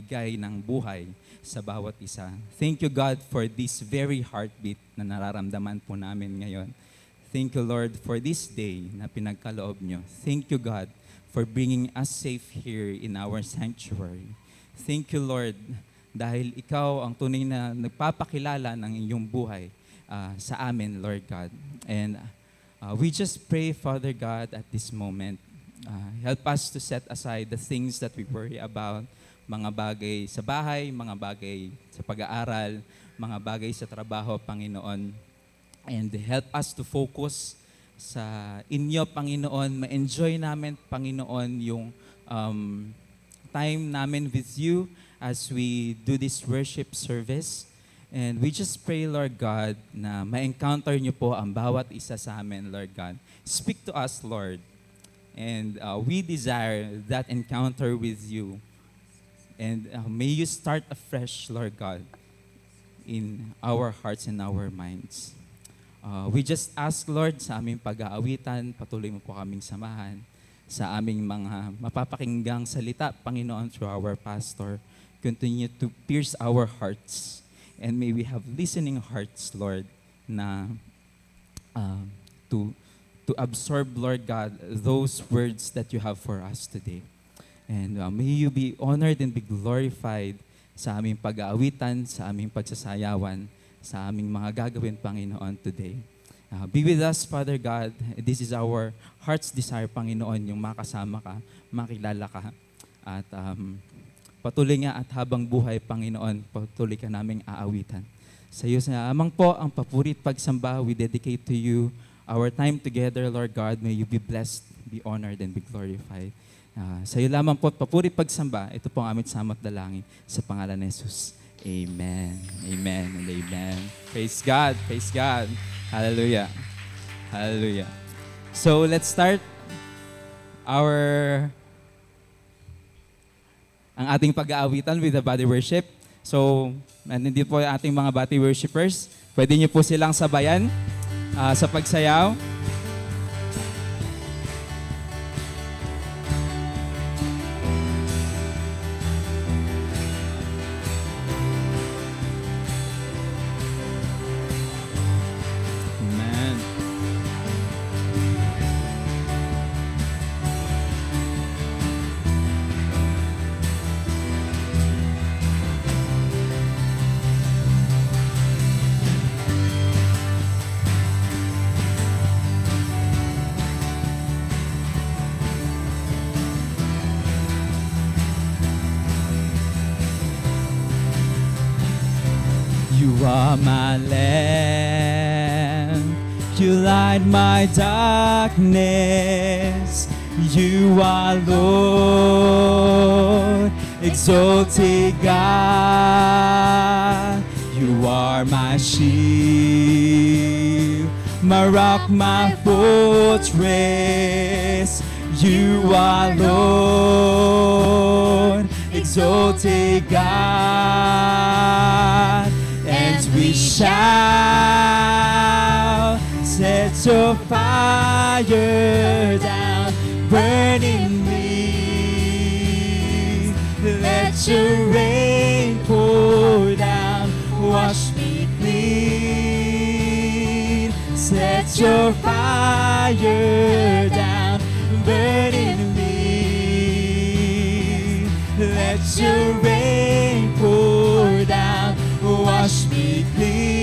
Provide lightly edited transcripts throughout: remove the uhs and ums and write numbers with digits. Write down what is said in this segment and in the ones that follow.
bigay ng buhay sa bawat isa. Thank you, God, for this very heartbeat na nararamdaman po namin ngayon. Thank you, Lord, for this day na pinagkaloob nyo. Thank you, God, for bringing us safe here in our sanctuary. Thank you, Lord, dahil ikaw ang tunay na nagpapakilala ng inyong buhay sa amin, Lord God. And we just pray, Father God, at this moment, help us to set aside the things that we worry about, mga bagay sa bahay, mga bagay sa pag-aaral, mga bagay sa trabaho, Panginoon. And help us to focus sa inyo, Panginoon. Ma-enjoy namin, Panginoon, yung time namin with you as we do this worship service. And we just pray, Lord God, na ma-encounter niyo po ang bawat isa sa amin, Lord God. Speak to us, Lord. And we desire that encounter with you. And may you start afresh, Lord God, in our hearts and our minds. We just ask, Lord, sa aming pag-aawitan, patuloy mo po kaming samahan sa aming mga mapapakinggang salita, Panginoon, through our pastor. Continue to pierce our hearts. And may we have listening hearts, Lord, na to absorb, Lord God, those words that you have for us today. And may you be honored and be glorified sa aming pag-aawitan, sa aming pagsasayawan, sa aming mga gagawin, Panginoon, today. Be with us, Father God. This is our heart's desire, Panginoon, yung makasama ka, makilala ka. At patuloy nga at habang buhay, Panginoon, patuloy ka naming aawitan. Sa iyo sa amang po ang papurit pagsamba, we dedicate to you our time together, Lord God. May you be blessed, be honored, and be glorified. Sa iyo lamang po at papurit pagsamba, ito po ang aming samot dalangin sa pangalan ni Jesus. Amen. Amen and amen. Praise God. Praise God. Hallelujah. Hallelujah. So let's start ang ating pag-aawitan with the body worship. So, nandito po yung ating mga body worshipers. Pwede niyo po silang sabayan sa pagsayaw. You are my lamp, you light my darkness. You are Lord, exalted God. You are my shield, my rock, my fortress. You are Lord, exalted God. And we shall set your fire down, burning me. Let your rain pour down, wash me clean. Set your fire down, burning me. Let your rain pour down, wash me clean,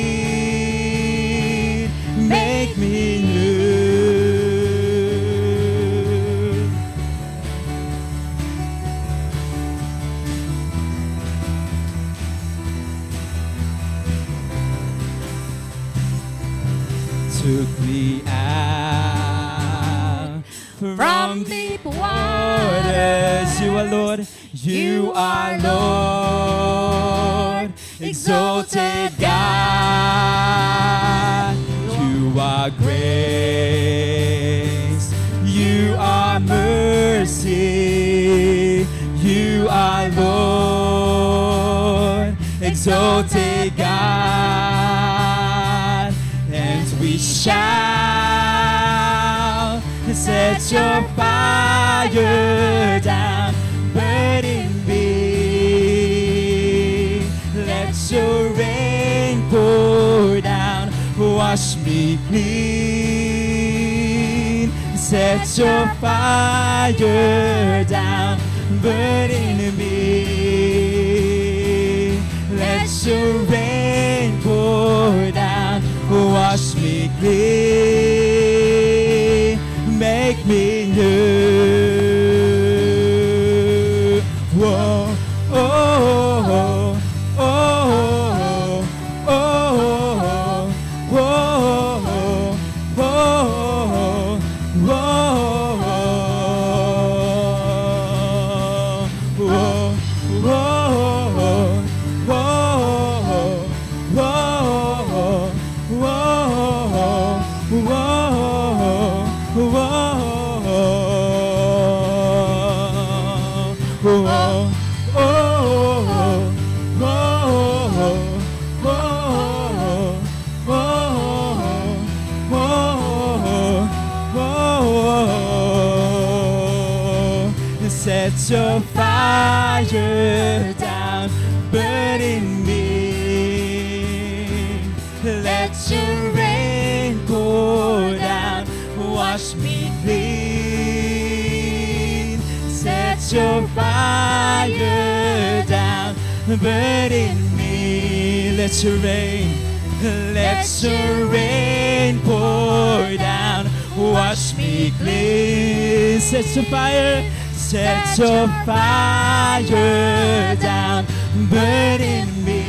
make me new. Took me out from deep waters. You are Lord, you are Lord, exalted God. You are grace, you are mercy, you are Lord, exalted God. And we shall set your fire down, burning me. wash me clean. Set your fire down, burn in me. Let your rain pour down, wash me clean, make me new. Whoa, oh, oh, oh, oh, oh, oh, Set your fire down, burn in me. Let your rain pour down, wash me clean. Set your fire down, burn in me. Let your rain pour down, wash me clean. Set your fire down, burn in me.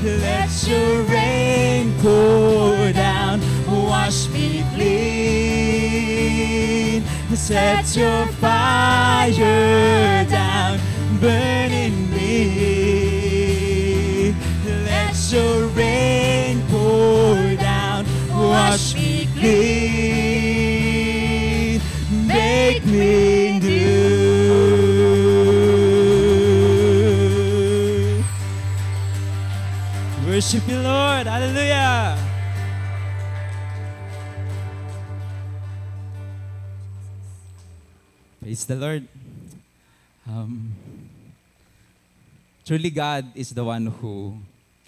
Let your rain pour down, wash me clean. Set your fire down, burn in me. Let your rain pour down, wash me clean, make me new. Worship you, Lord. Hallelujah. Praise the Lord. Truly, God is the one who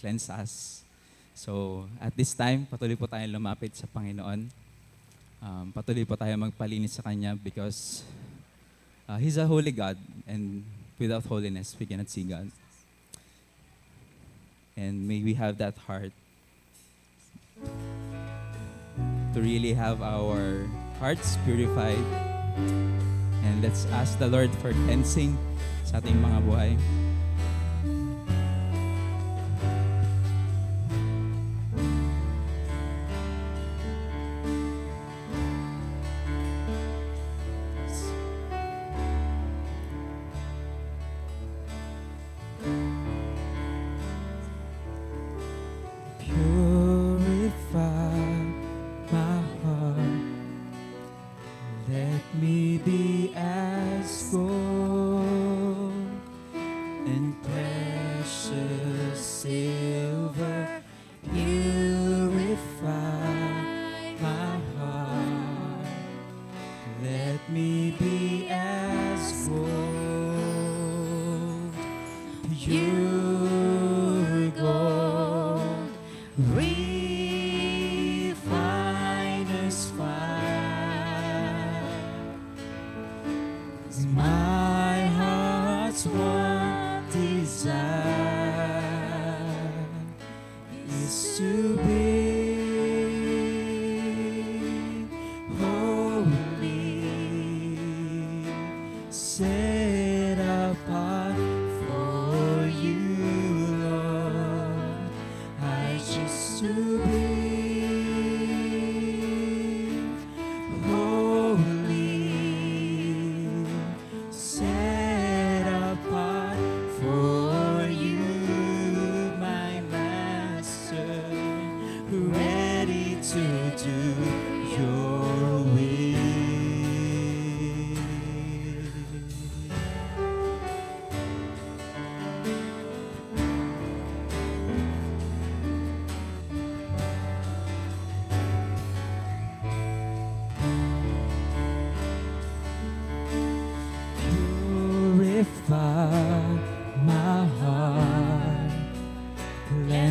cleanses us. So, at this time, patuloy po tayong lumapit sa Panginoon. Patuloy po tayo magpalinis sa Kanya because He's a holy God, and without holiness, we cannot see God. And may we have that heart to really have our hearts purified. And let's ask the Lord for cleansing sa ating mga buhay. Set apart for you.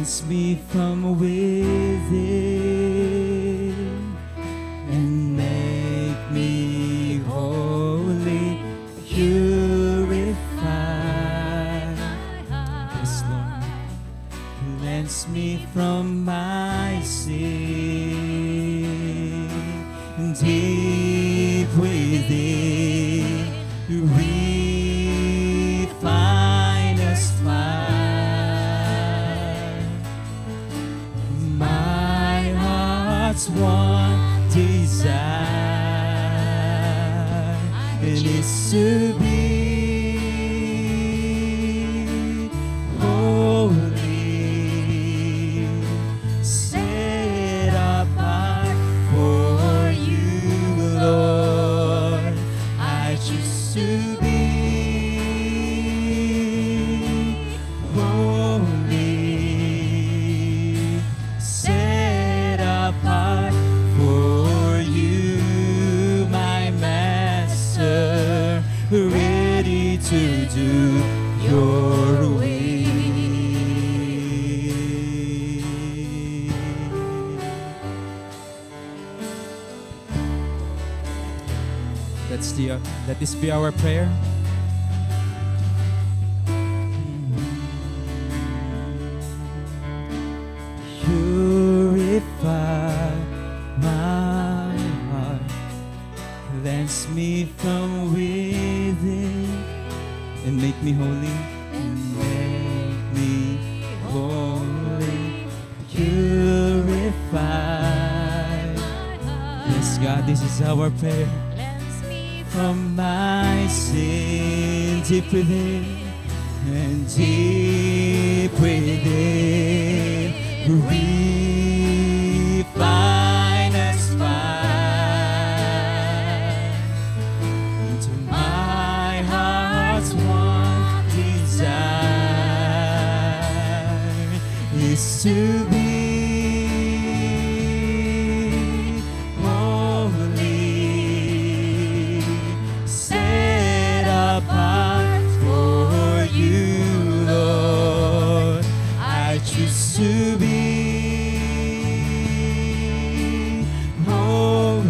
cleanse me from within and make me holy, purify. Yes, Lord. Cleanse me from my sin, deep within, refine us fire. My heart's one desire, and it's to be holy, set apart for you, Lord. I choose to be holy, set apart for you, my Master, ready to do your will. Let this be our prayer. Purify my heart, cleanse me from within, and make me holy. And make me holy, purify. Yes, God, this is our prayer. From my sin, deep within, and deep within, refine us fire. Into my heart's one desire is to be to be holy,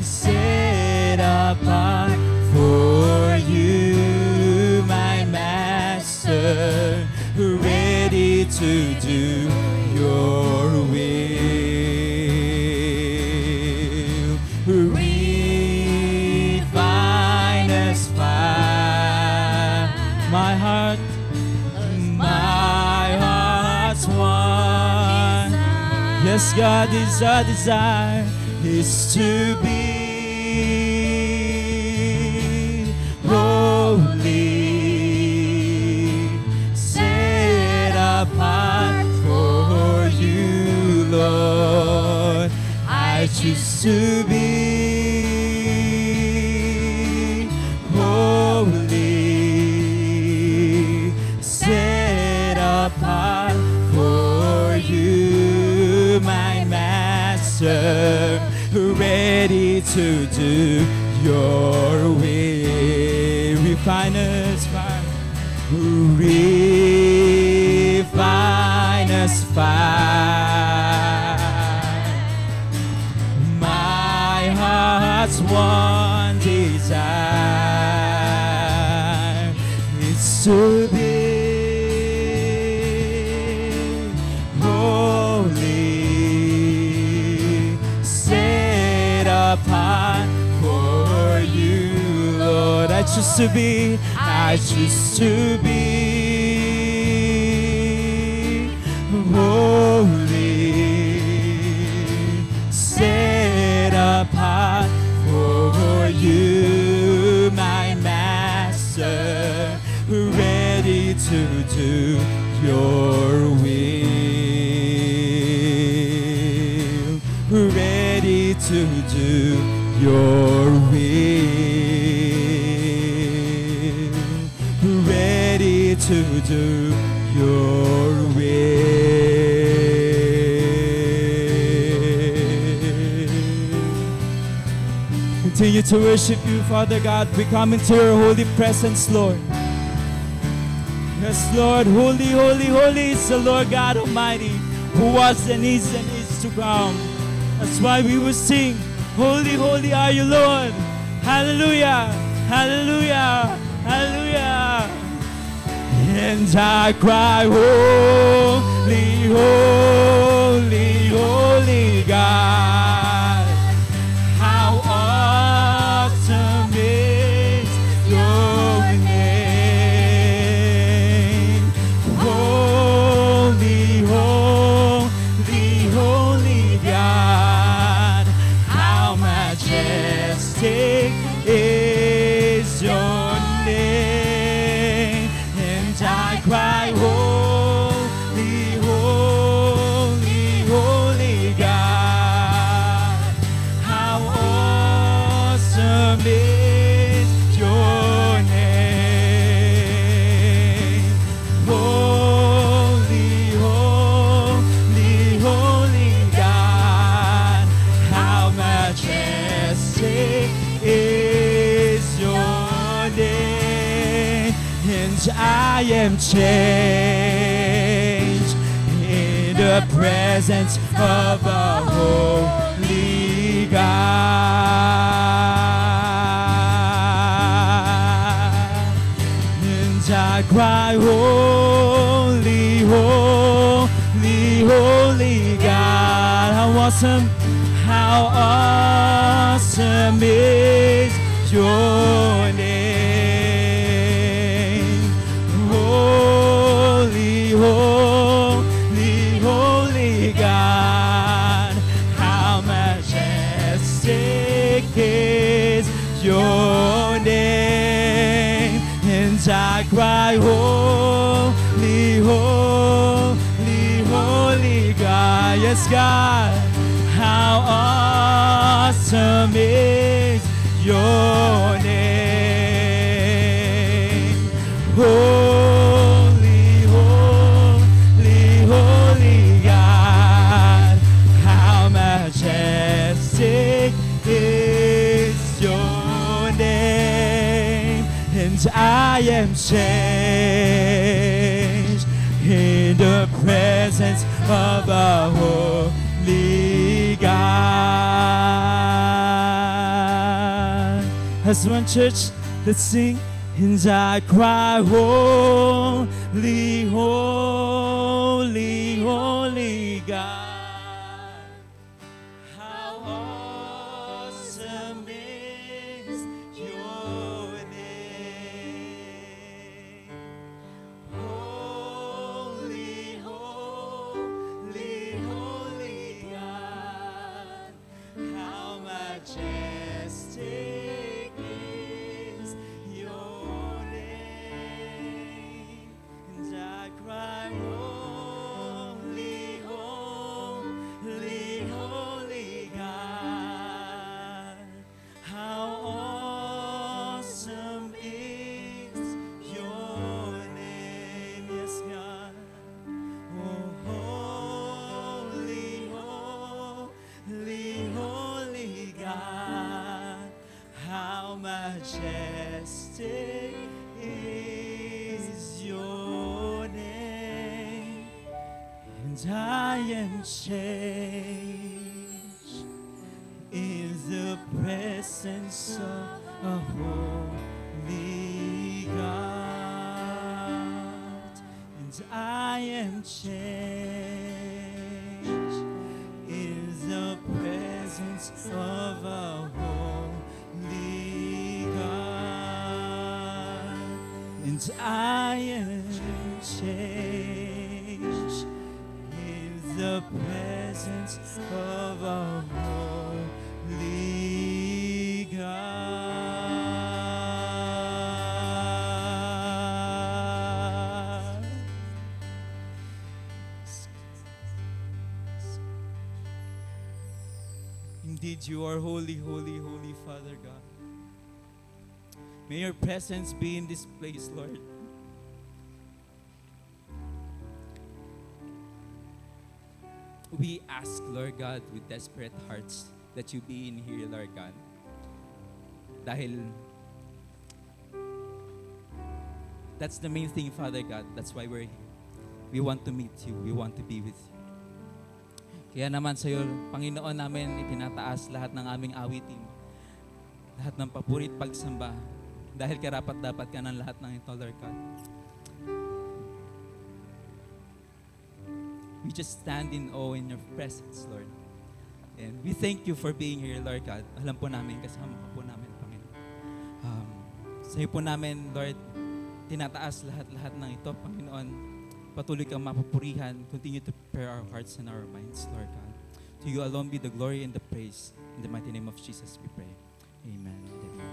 set apart for you, my Master, ready to do your will. Refine us fire, my heart. One. Yes, God, is our desire is to be holy, set apart for you, Lord. I choose to be holy, set apart for you, my Master, ready to do your will. Refine us fire, refine us fire. My heart's one desire is to be apart for you, Lord. I choose to be, I choose to be holy, set apart for you, my Master, ready to do your will, ready to do your will, ready to do your will. Continue to worship you, Father God. We come into your holy presence, Lord. Yes, Lord, holy, holy, holy is the Lord God Almighty, who was and is to come. That's why we will sing, holy, holy are you, Lord. Hallelujah, hallelujah, hallelujah. And I cry, holy, holy, holy God. How awesome is your name. Holy, holy, holy God. How majestic is your name. And I cry, holy, holy, holy God. How awesome is your name. Holy, holy, holy God. How majestic is your name. And I am changed in the presence of a holy God. And I cry, holy, holy, holy God. How awesome is your name. Holy, holy, holy God. How majestic is your name. And I cry, holy, holy, holy God. Yes, God. How awesome is your name. Holy, holy, holy God. How majestic is your name. And I am changed in the presence of a holy God. As one church, let's sing. And I cry, holy, holy, holy God. How awesome is your name. Holy, holy, holy God. How majestic is your name. And I cry, holy, holy, holy God. How awesome is your name. Yes, God. Oh, holy, holy, holy God. How majestic is your name. And I am changed in the presence of a holy God. And I am changed in the presence of a holy God. And I am changed in the presence of a holy God. Indeed, you are holy, holy, holy, Father God. May your presence be in this place, Lord. We ask, Lord God, with desperate hearts that you be in here, Lord God. Dahil That's the main thing, Father God. That's why we're here. We want to meet you. We want to be with you. Kaya naman sa iyo, Panginoon namin, itinataas lahat ng aming awitin. Lahat ng papurit pagsamba. Dahil karapat-dapat ka ng lahat ng ito, Lord God. We just stand in awe in your presence, Lord. And we thank you for being here, Lord God. Alam po namin, kasama ka po namin, Panginoon. Sa iyo po namin, Lord, tinataas lahat-lahat ng ito, Panginoon. Patuloy kang mapupurihan. Continue to prepare our hearts and our minds, Lord God. To you alone be the glory and the praise. In the mighty name of Jesus we pray. Amen. Amen.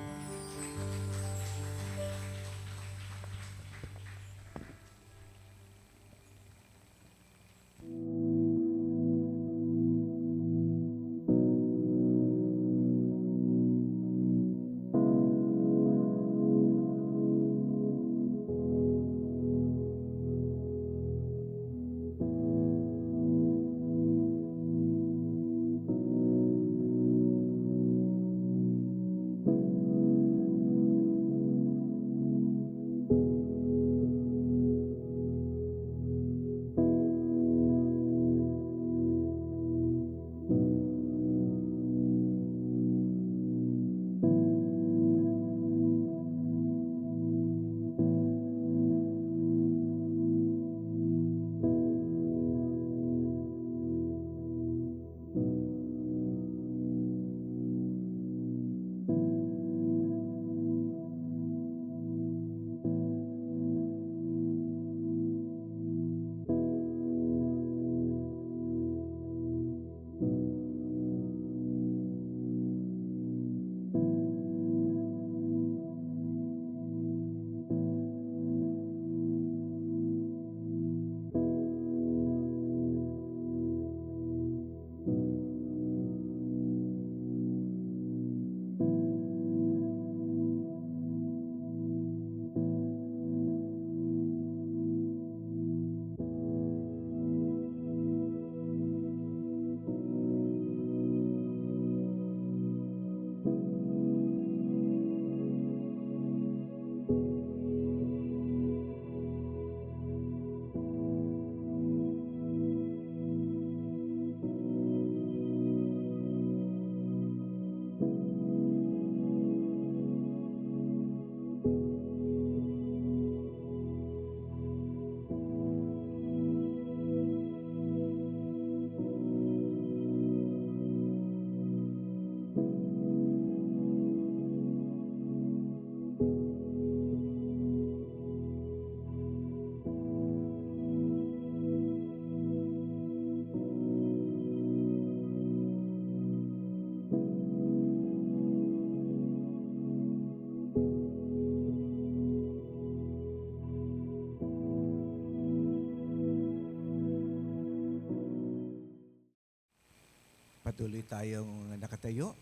Patuloy tayong nakatayo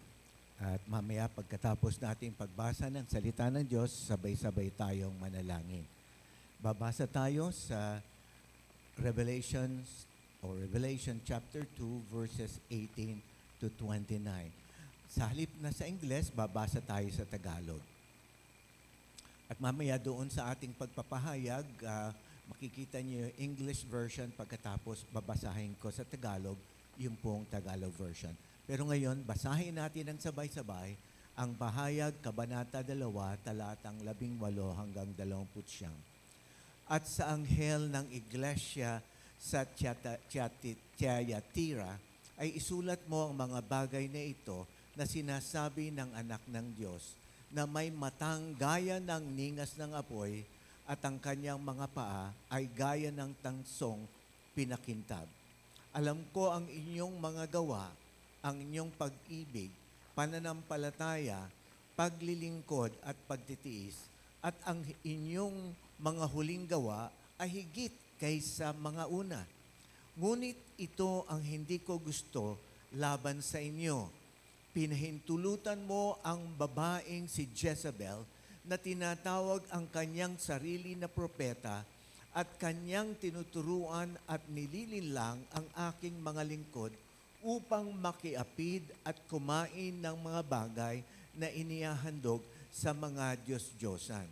at mamaya pagkatapos nating pagbasa ng salita ng Diyos, sabay-sabay tayong manalangin. Babasa tayo sa Revelation chapter 2 verses 18 to 29. Sa halip na sa Ingles, babasa tayo sa Tagalog. At mamaya doon sa ating pagpapahayag, makikita niyo yung English version pagkatapos babasahin ko sa Tagalog yung pong Tagalog version. Pero ngayon, basahin natin ng sabay-sabay ang Pahayag, Kabanata 2, talatang 18 hanggang 29. At sa anghel ng iglesia sa Thyatira ay isulat mo ang mga bagay na ito na sinasabi ng anak ng Diyos na may matang gaya ng ningas ng apoy at ang kanyang mga paa ay gaya ng tangsong pinakintab. Alam ko ang inyong mga gawa, ang inyong pag-ibig, pananampalataya, paglilingkod at pagtitiis, at ang inyong mga huling gawa ay higit kaysa mga una. Ngunit ito ang hindi ko gusto laban sa inyo. Pinahintulutan mo ang babaeng si Jezebel na tinatawag ang kanyang sarili na propeta at kanyang tinuturuan at nililinlang ang aking mga lingkod upang makiapid at kumain ng mga bagay na inihahandog sa mga Diyos-Diyosan.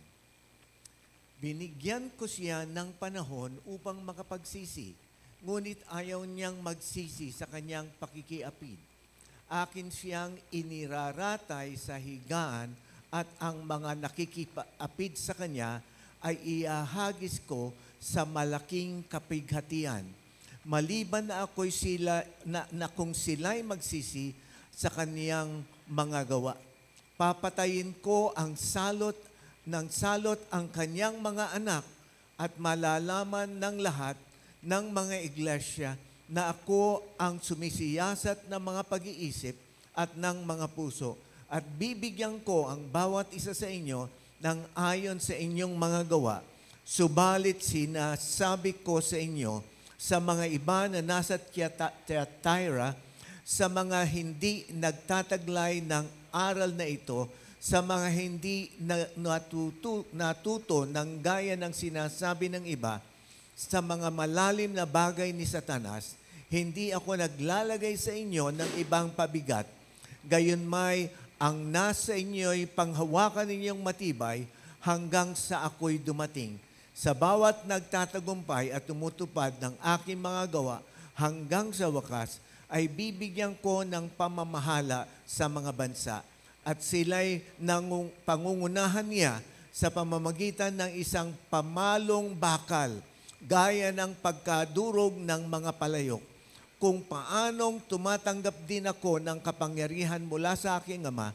Binigyan ko siya ng panahon upang makapagsisi, ngunit ayaw niyang magsisi sa kanyang pakikiapid. Akin siyang iniraratay sa higaan at ang mga nakikiapid sa kanya ay iahagis ko sa malaking kapighatian. Maliban na ako'y na kung sila'y magsisi sa kaniyang mga gawa. Papatayin ko ang salot ang kanyang mga anak at malalaman ng lahat ng mga iglesia na ako ang sumisiyasat ng mga pag-iisip at ng mga puso. At bibigyan ko ang bawat isa sa inyo ng ayon sa inyong mga gawa. Subalit sinasabi ko sa inyo, sa mga iba na nasa Thyatira, sa mga hindi nagtataglay ng aral na ito, sa mga hindi natuto ng gaya ng sinasabi ng iba, sa mga malalim na bagay ni Satanas, hindi ako naglalagay sa inyo ng ibang pabigat. Gayunmay, ang nasa inyo'y panghawakan ninyong matibay hanggang sa ako'y dumating. Sa bawat nagtatagumpay at tumutupad ng aking mga gawa hanggang sa wakas, ay bibigyan ko ng pamamahala sa mga bansa. At sila'y pangungunahan niya sa pamamagitan ng isang pamalong bakal, gaya ng pagkadurog ng mga palayok. Kung paanong tumatanggap din ako ng kapangyarihan mula sa aking Ama,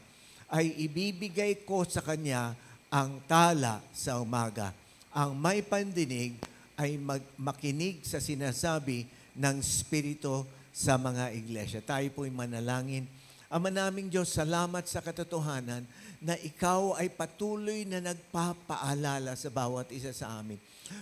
ay ibibigay ko sa Kanya ang tala sa umaga. Ang may pandinig ay makinig sa sinasabi ng Espiritu sa mga iglesia. Tayo po'y manalangin. Ama naming Diyos, salamat sa katotohanan na Ikaw ay patuloy na nagpapaalala sa bawat isa sa amin.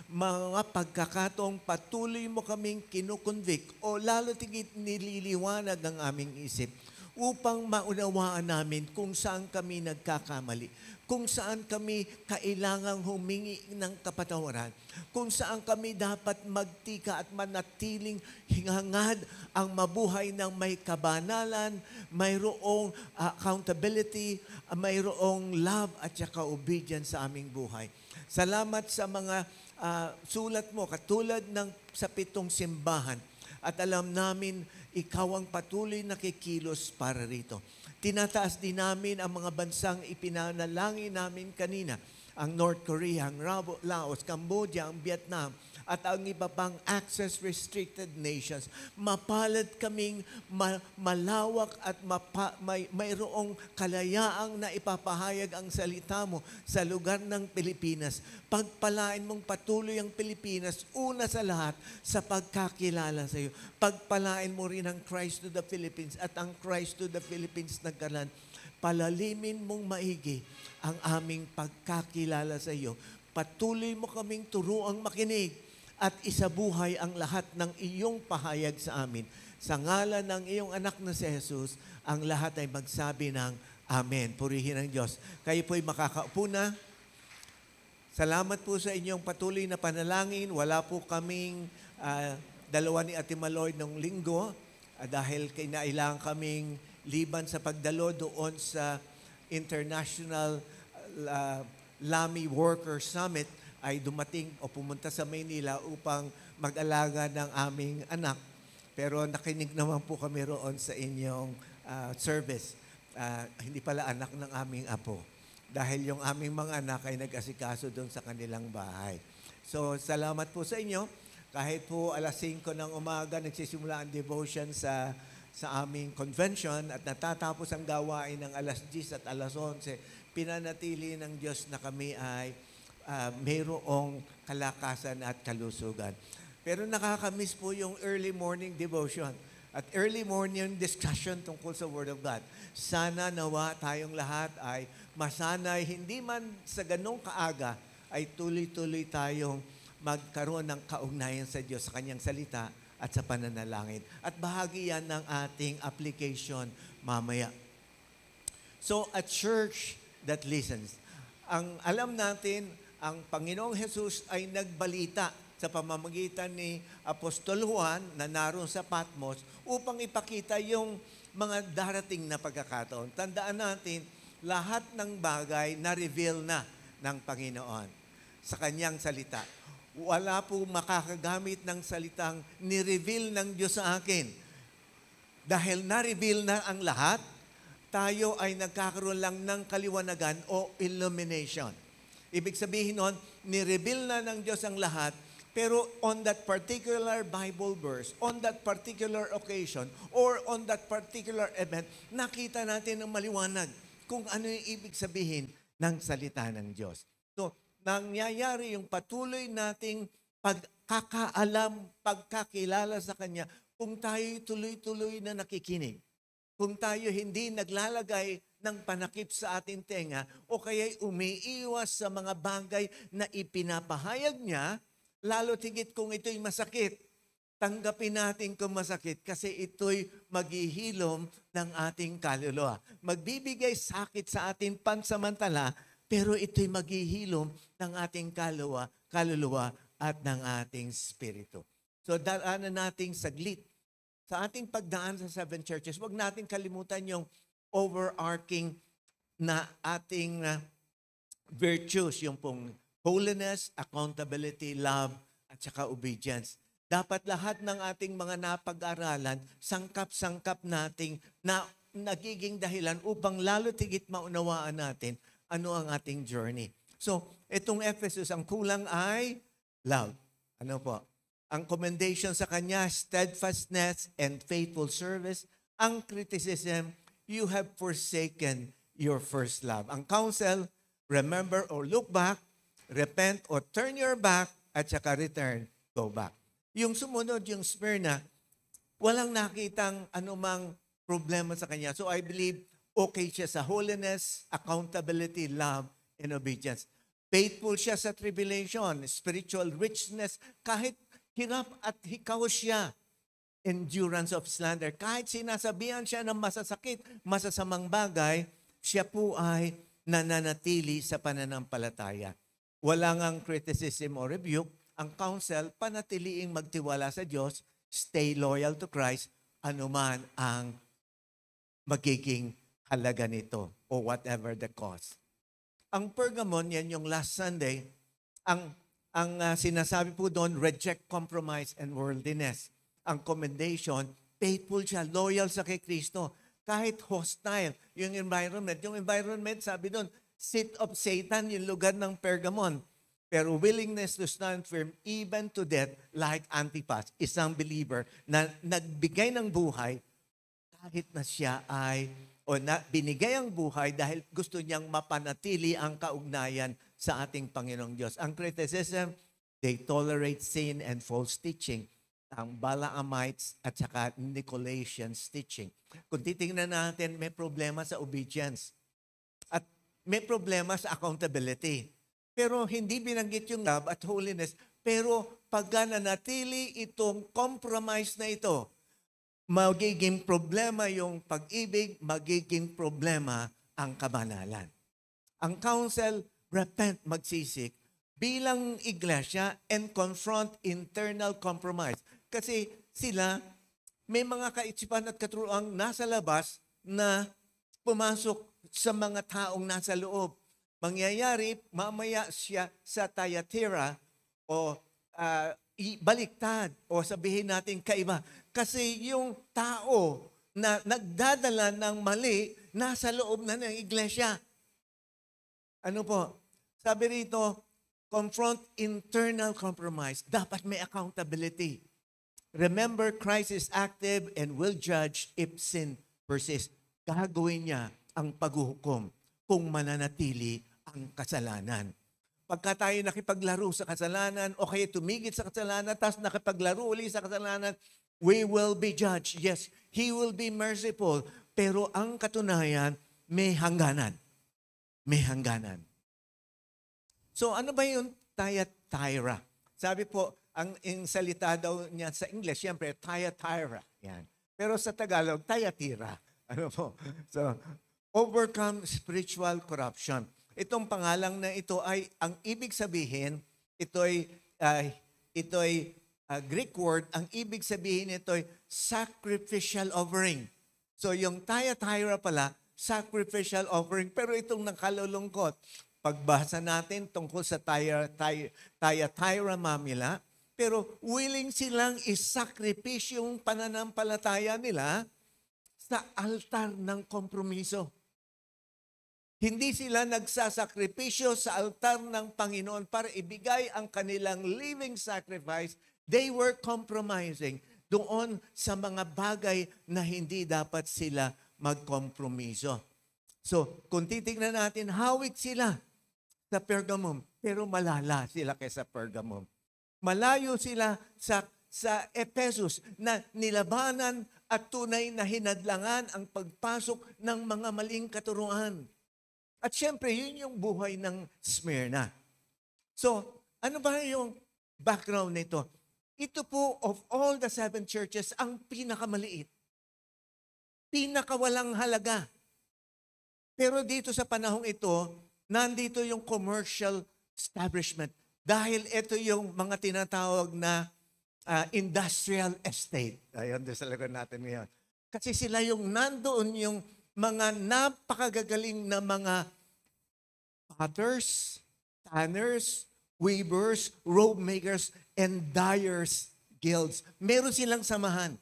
Mga pagkakataong patuloy mo kaming kinukonvict o lalo tigit nililiwanag ang aming isip upang maunawaan namin kung saan kami nagkakamali, kung saan kami kailangang humingi ng kapatawaran, kung saan kami dapat magtika at manatiling hingangad ang mabuhay ng may kabanalan, mayroong accountability, mayroong love at saka obedience sa aming buhay. Salamat sa mga sulat mo, katulad ng sa 7 simbahan. At alam namin, Ikaw ang patuloy na kikilos para rito. Tinataas din namin ang mga bansang ipinanalangin namin kanina. Ang North Korea, ang Laos, Cambodia, ang Vietnam, at ang iba pang access-restricted nations. Mapalad kaming malawak at mayroong kalayaang na ipapahayag ang salita mo sa lugar ng Pilipinas. Pagpalain mong patuloy ang Pilipinas, una sa lahat, sa pagkakilala sa iyo. Pagpalain mo rin ang Christ to the Philippines at ang Christ to the Philippines nagkalan. Palalimin mong maigi ang aming pagkakilala sa iyo. Patuloy mo kaming turuang makinig at isabuhay ang lahat ng iyong pahayag sa amin. Sa ngalan ng iyong anak na si Jesus, ang lahat ay magsabi ng Amen. Purihin ang Diyos. Kayo po'y makakaupo na. Salamat po sa inyong patuloy na panalangin. Wala po kaming dalawa ni Ate Maloy nung linggo dahil kinailangan kaming liban sa pagdalo doon sa International Lami Worker Summit ay dumating o pumunta sa Maynila upang mag-alaga ng aming anak. Pero nakinig naman po kami roon sa inyong service. Hindi pala anak ng aming apo. Dahil yung aming mga anak ay nag-asikaso doon sa kanilang bahay. So, salamat po sa inyo. Kahit po alas 5 ng umaga, nagsisimula ang devotion sa aming convention at natatapos ang gawain ng alas 10 at alas 11, pinanatili ng Diyos na kami ay mayroong kalakasan at kalusugan. Pero nakakamiss po yung early morning devotion at early morning discussion tungkol sa Word of God. Sana nawa tayong lahat ay masanay, hindi man sa ganong kaaga, ay tuloy-tuloy tayong magkaroon ng kaugnayan sa Diyos, sa Kanyang salita at sa pananalangin. At bahagi yan ng ating application mamaya. So, a church that listens. Ang alam natin, ang Panginoong Jesus ay nagbalita sa pamamagitan ni Apostol Juan na naroon sa Patmos upang ipakita yung mga darating na pagkakataon. Tandaan natin, lahat ng bagay na-reveal na ng Panginoon. sa kanyang salita. Wala po makakagamit ng salitang ni-reveal ng Diyos sa akin. Dahil na-reveal na ang lahat, tayo ay nagkakaroon lang ng kaliwanagan o illumination. Ibig sabihin nun, ni-reveal na ng Diyos ang lahat, pero on that particular Bible verse, on that particular occasion, or on that particular event, nakita natin ng maliwanag kung ano yung ibig sabihin ng salita ng Diyos. So, nangyayari yung patuloy nating pagkakaalam, pagkakilala sa Kanya, kung tayo tuloy-tuloy na nakikinig. Kung tayo hindi naglalagay ng panakip sa ating tenga o kaya umiiwas sa mga bagay na ipinapahayag niya, lalo tigit kung ito'y masakit, tanggapin natin kung masakit kasi ito'y maghihilom ng ating kaluluwa. Magbibigay sakit sa ating pansamantala, pero ito'y maghihilom ng ating kaluluwa at ng ating spirito. So daanan nating saglit. Sa ating pagdaan sa 7 churches, huwag natin kalimutan yung overarching na ating virtues, yung pong holiness, accountability, love, at saka obedience. Dapat lahat ng ating mga napag-aralan, sangkap-sangkap nating na nagiging dahilan upang lalo tigit maunawaan natin ano ang ating journey. So, itong Ephesus, ang kulang ay love. Ano po? Ang commendation sa kanya, steadfastness and faithful service. Ang criticism, you have forsaken your first love. Ang counsel, remember or look back, repent or turn your back, at saka return, go back. Yung sumunod, yung Smyrna, walang nakitang anumang problema sa kanya. So I believe okay siya sa holiness, accountability, love, and obedience. Faithful siya sa tribulation, spiritual richness, kahit hirap at hikaw siya. Endurance of slander. Kahit sinasabihan siya ng masasakit, masasamang bagay, siya po ay nananatili sa pananampalataya. Wala ngang criticism or rebuke. Ang counsel, panatiliing magtiwala sa Diyos, stay loyal to Christ, anuman ang magiging halaga nito o whatever the cost. Ang Pergamon, yan yung last Sunday, ang sinasabi po doon, reject compromise and worldliness. Ang commendation, faithful siya, loyal sa kay Kristo. Kahit hostile, yung environment. Yung environment, sabi doon, seat of Satan, yung lugar ng Pergamon. Pero willingness to stand firm even to death like Antipas, isang believer na nagbigay ng buhay kahit na siya ay binigay ang buhay dahil gusto niyang mapanatili ang kaugnayan sa ating Panginoong Diyos. Ang criticism, they tolerate sin and false teaching. Ang Balaamites at saka Nicolaitans teaching. Kung titingnan natin, may problema sa obedience. At may problema sa accountability. Pero hindi binanggit yung love at holiness. Pero pag nanatili itong compromise na ito, magiging problema yung pag-ibig, magiging problema ang kabanalan. Ang counsel, repent, magsisik, bilang iglesia and confront internal compromise. Kasi sila, may mga kaisipan at katuroang nasa labas na pumasok sa mga taong nasa loob. Mangyayari, mamaya siya sa Thyatira o baliktad o sabihin natin kaiba. Kasi yung tao na nagdadala ng mali, nasa loob na ng iglesia. Ano po? Sabi rito, confront internal compromise. Dapat may accountability. Remember, Christ is active and will judge if sin persists. Gagawin niya ang paghuhukom kung mananatili ang kasalanan. Pagka tayo nakipaglaro sa kasalanan o kaya tumigit sa kasalanan, tapos nakipaglaro uli sa kasalanan, we will be judged. Yes, He will be merciful. Pero ang katunayan, may hangganan. May hangganan. So ano ba yung Thyatira? Sabi po, ang salita daw niya sa English, siyempre, Thyatira. Yan. Pero sa Tagalog, Thyatira. Ano po? So, overcome spiritual corruption. Itong pangalang na ito ay, ang ibig sabihin, ito'y Greek word, ang ibig sabihin ito'y sacrificial offering. So yung Thyatira pala, sacrificial offering. Pero itong nakalulungkot, pagbasa natin tungkol sa Thyatira Mamila, pero willing silang isakripisyo yung pananampalataya nila sa altar ng kompromiso. Hindi sila nagsasakripisyo sa altar ng Panginoon para ibigay ang kanilang living sacrifice. They were compromising doon sa mga bagay na hindi dapat sila magkompromiso. So, kung titignan natin, hawig sila sa Pergamum, pero malala sila kaysa Pergamum. Malayo sila sa Ephesus na nilabanan at tunay na hinadlangan ang pagpasok ng mga maling katuruan. At syempre, yun yung buhay ng Smyrna. So, ano ba yung background nito? Ito po, of all the 7 churches, ang pinakamaliit. Pinakawalang halaga. Pero dito sa panahong ito, nandito yung commercial establishment. Dahil ito yung mga tinatawag na industrial estate. Ayun, doon sa lagon natin ngayon. Kasi sila yung nandoon yung mga napakagagaling na mga potters, tanners, weavers, robe makers, and dyers guilds. Meron silang samahan.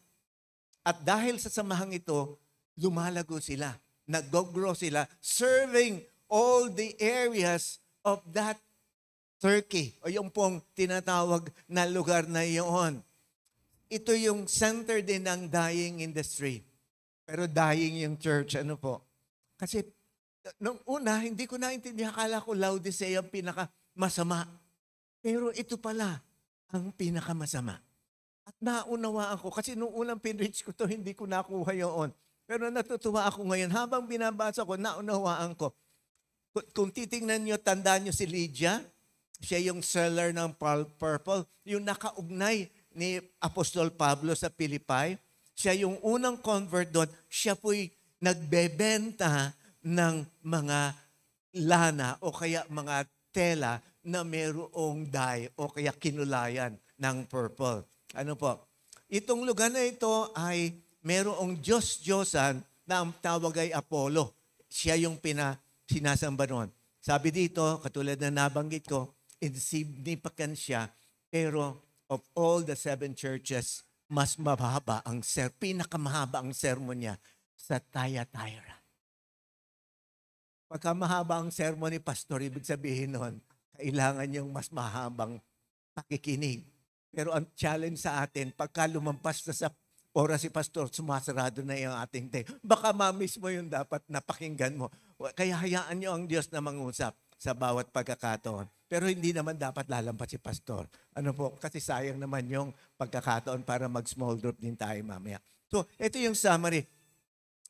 At dahil sa samahang ito, lumalago sila. Nag-grow sila, serving all the areas of that Turkey, o yung pong tinatawag na lugar na iyon. Ito yung center din ng dyeing industry. Pero dying yung church, ano po? Kasi nung una, hindi ko naintindihan, akala ko Laodicea ang pinakamasama. Pero ito pala ang pinakamasama. At naunawaan ko, kasi nung unang pinreach ko to, hindi ko nakuha yun. Pero natutuwa ako ngayon. Habang binabasa ko, naunawaan ko. Kung titingnan nyo, tandaan nyo si Lydia, siya yung seller ng purple, yung nakaugnay ni Apostol Pablo sa Philippi. Siya yung unang convert doon. Siya po'y nagbebenta ng mga lana o kaya mga tela na mayroong dye o kaya kinulayan ng purple. Ano po? Itong lugar na ito ay mayroong Diyos-Diyosan na ang tawag ay Apollo. Siya yung sinasamba noon. Sabi dito, katulad na nabanggit ko, insignificant siya, pero of all the 7 churches, mas mahaba pinakamahaba ang sermon niya sa Thyatira. Pagka mahaba ang sermon ni Pastor, ibig sabihin nun, kailangan yung mas mahabang pakikinig. Pero ang challenge sa atin, pagka lumampas na sa oras si Pastor, sumasarado na yung ating tape. Baka ma-miss mo yung dapat napakinggan mo. Kaya hayaan nyo ang Diyos na mangusap sa bawat pagkakataon. Pero hindi naman dapat lalampas si Pastor. Ano po? Kasi sayang naman yung pagkakataon para mag-small group din tayo mamaya. So, ito yung summary.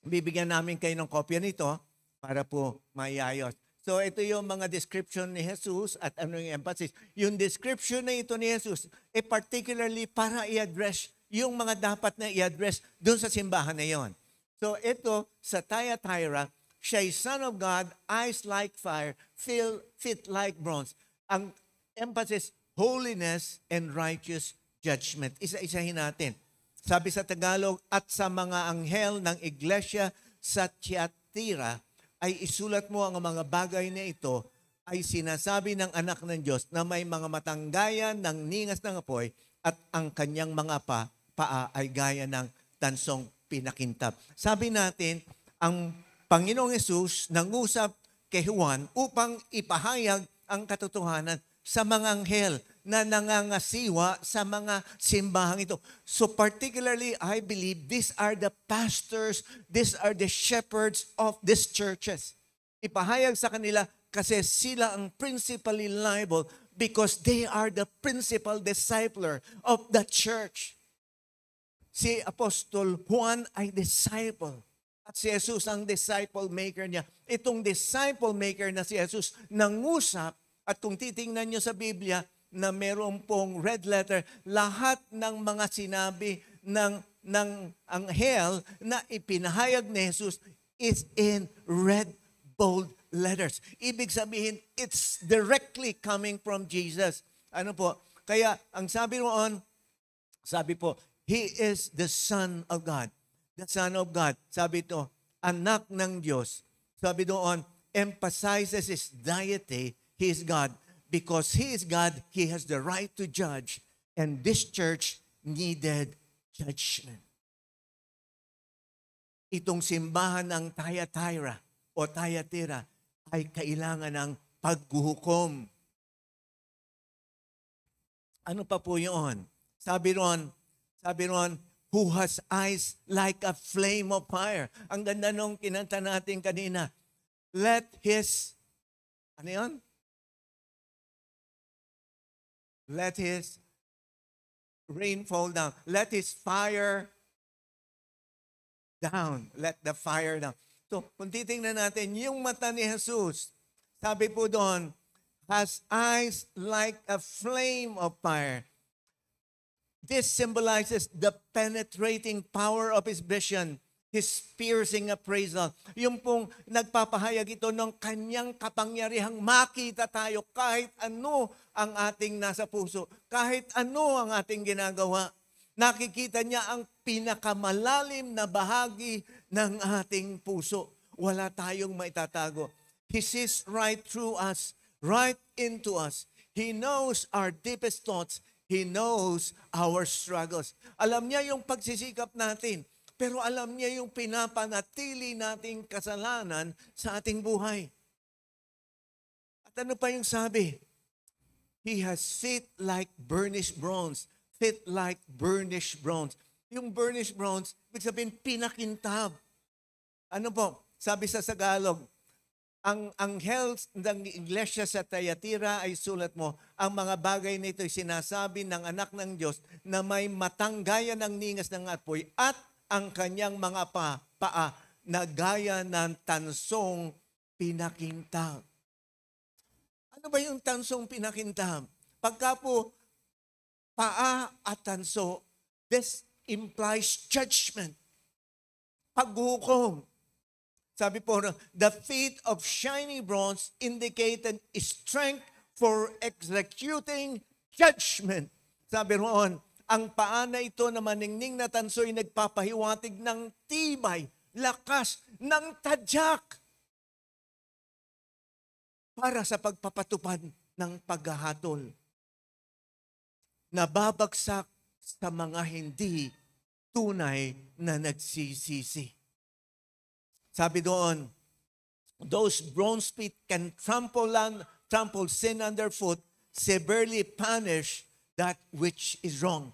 Bibigyan namin kayo ng kopya nito para po maiayos. So, ito yung mga description ni Jesus at ano yung emphasis. Yung description na ito ni Jesus, particularly para i-address yung mga dapat na i-address doon sa simbahan na yon. So, ito sa Thyatira, siya ay Son of God, eyes like fire, feet like bronze. Ang emphasis, holiness and righteous judgment. Isa-isahin natin. Sabi sa Tagalog, at sa mga anghel ng iglesia sa Thyatira, ay isulat mo ang mga bagay na ito, ay sinasabi ng anak ng Diyos na may mga matanggayan ng ningas ng apoy at ang kanyang mga paa ay gaya ng tansong pinakintab. Sabi natin, ang Panginoong Hesus nangusap kay Juan upang ipahayag ang katotohanan sa mga anghel na nangangasiwa sa mga simbahang ito. So particularly, I believe these are the pastors, these are the shepherds of these churches. Ipahayag sa kanila kasi sila ang principally liable because they are the principal discipler of the church. Si Apostol Juan ay disciple. At si Jesus ang disciple maker niya. Itong disciple maker na si Jesus nangusap, at kung titingnan nyo sa Biblia na meron pong red letter, lahat ng mga sinabi ng anghel na ipinahayag ni Jesus is in red bold letters. Ibig sabihin, it's directly coming from Jesus. Ano po? Kaya ang sabi roon, sabi po, He is the Son of God. The Son of God. Sabi ito, anak ng Diyos. Sabi doon, emphasizes his deity, he is God. Because he is God, he has the right to judge. And this church needed judgment. Itong simbahan ng Thyatira o Thyatira ay kailangan ng paghuhukom. Ano pa po yun? Sabi ron, who has eyes like a flame of fire. Ang ganda nung kinanta natin kanina. Let his, ano yun? Let his rain fall down. Let his fire down. Let the fire down. So, kung titingnan natin, yung mata ni Jesus, sabi po doon, has eyes like a flame of fire. This symbolizes the penetrating power of his vision, his piercing appraisal. Yung pong nagpapahayag ito ng kanyang kapangyarihang makita tayo kahit ano ang ating nasa puso, kahit ano ang ating ginagawa. Nakikita niya ang pinakamalalim na bahagi ng ating puso. Wala tayong maitatago. He sees right through us, right into us. He knows our deepest thoughts. He knows our struggles. Alam niya yung pagsisikap natin. Pero alam niya yung pinapanatili nating kasalanan sa ating buhay. At ano pa yung sabi? He has feet like burnished bronze. Feet like burnished bronze. Yung burnished bronze, ibig sabihin pinakintab. Ano po? Sabi sa Tagalog, ang anghel ng iglesia sa Thyatira ay sulat mo, ang mga bagay nito ay sinasabi ng anak ng Diyos na may matang gaya ng ningas ng apoy at ang kanyang mga paa na gaya ng tansong pinakintab. Ano ba yung tansong pinakintab? Pagka po paa at tanso, this implies judgment. Paghukom. Sabi po, the feet of shiny bronze indicated strength for executing judgment. Sabi roon, ang paa na ito na maningning na tanso'y nagpapahiwatig ng tibay, lakas, ng tadyak para sa pagpapatupad ng paghahatol. Nababagsak sa mga hindi tunay na nagsisisi. Sabi doon, those bronze feet can trample sin underfoot, severely punish that which is wrong.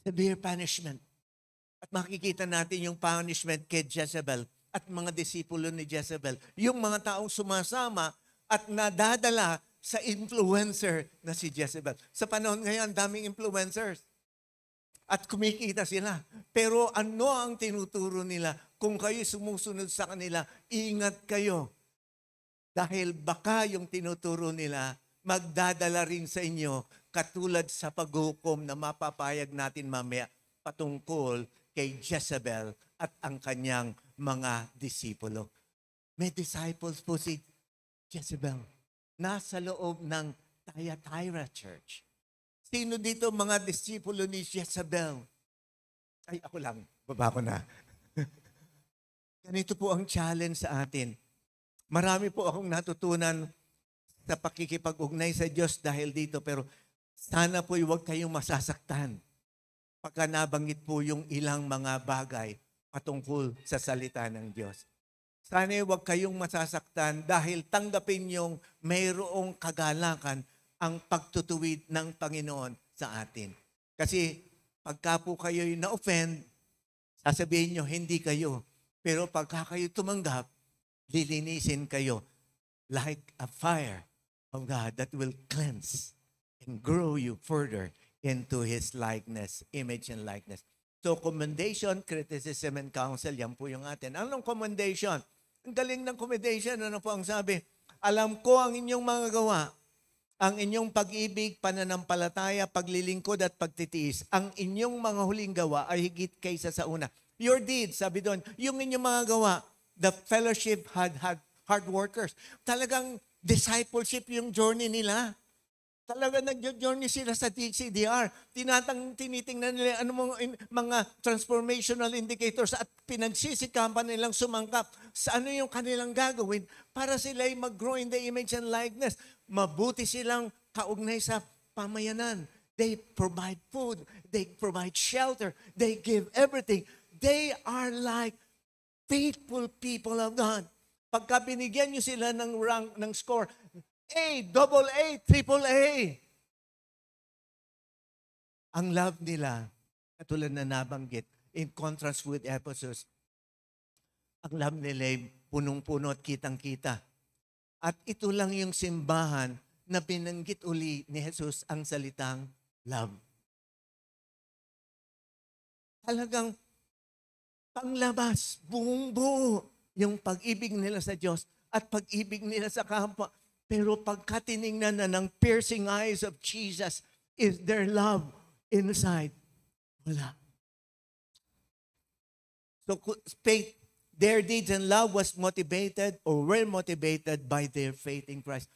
Severe punishment. At makikita natin yung punishment kay Jezebel at mga disipulo ni Jezebel. Yung mga taong sumasama at nadadala sa influencer na si Jezebel. Sa panahon ngayon, daming influencers. At kumikita sila. Pero ano ang tinuturo nila? Kung kayo sumusunod sa kanila, ingat kayo. Dahil baka yung tinuturo nila, magdadala rin sa inyo katulad sa paghukom na mapapayag natin mamaya patungkol kay Jezebel at ang kanyang mga disipulo. May disciples po si Jezebel. Nasa loob ng Thyatira Church. Sino dito mga disipulo ni Jezebel? Ay, ako lang. Baba ko na. Ganito po ang challenge sa atin. Marami po akong natutunan sa pakikipag-ugnay sa Diyos dahil dito, pero sana po huwag kayong masasaktan pagka nabanggit po yung ilang mga bagay patungkol sa salita ng Diyos. Sana huwag kayong masasaktan dahil tanggapin yung mayroong kagalakan ang pagtutuwid ng Panginoon sa atin. Kasi pagka po kayo'y na-offend, sasabihin nyo, hindi kayo. Pero pagka kayo tumanggap, lilinisin kayo like a fire of God that will cleanse and grow you further into His likeness, image and likeness. So, commendation, criticism, and counsel, yan po yung atin. Anong commendation? Ang galing ng commendation, ano po ang sabi? Alam ko ang inyong mga gawa, ang inyong pag-ibig, pananampalataya, paglilingkod at pagtitiis. Ang inyong mga huling gawa ay higit kaysa sa una. Your deeds, sabi doon, yung inyong mga gawa, the fellowship had hard workers. Talagang discipleship yung journey nila. Talaga nag-journey sila sa DCDR. Tinitingnan nila mga transformational indicators at pinagsisikapan nilang sumangkap sa ano yung kanilang gagawin para sila ay mag-grow in the image and likeness. Mabuti silang kaugnay sa pamayanan. They provide food. They provide shelter. They give everything. They are like faithful people of God. Pagka binigyan nyo sila ng rank, ng score, A, double A, triple A. Ang love nila, katulad na nabanggit, in contrast with Ephesus, ang love nila ay punong-puno at kitang-kita. At ito lang yung simbahan na binanggit uli ni Jesus ang salitang love. Talagang panglabas, buong-buo yung pag-ibig nila sa Diyos at pag-ibig nila sa kapwa. Pero pagka tinignan na ng piercing eyes of Jesus, is their love inside? Wala. So faith, their deeds and love was motivated or were motivated by their faith in Christ.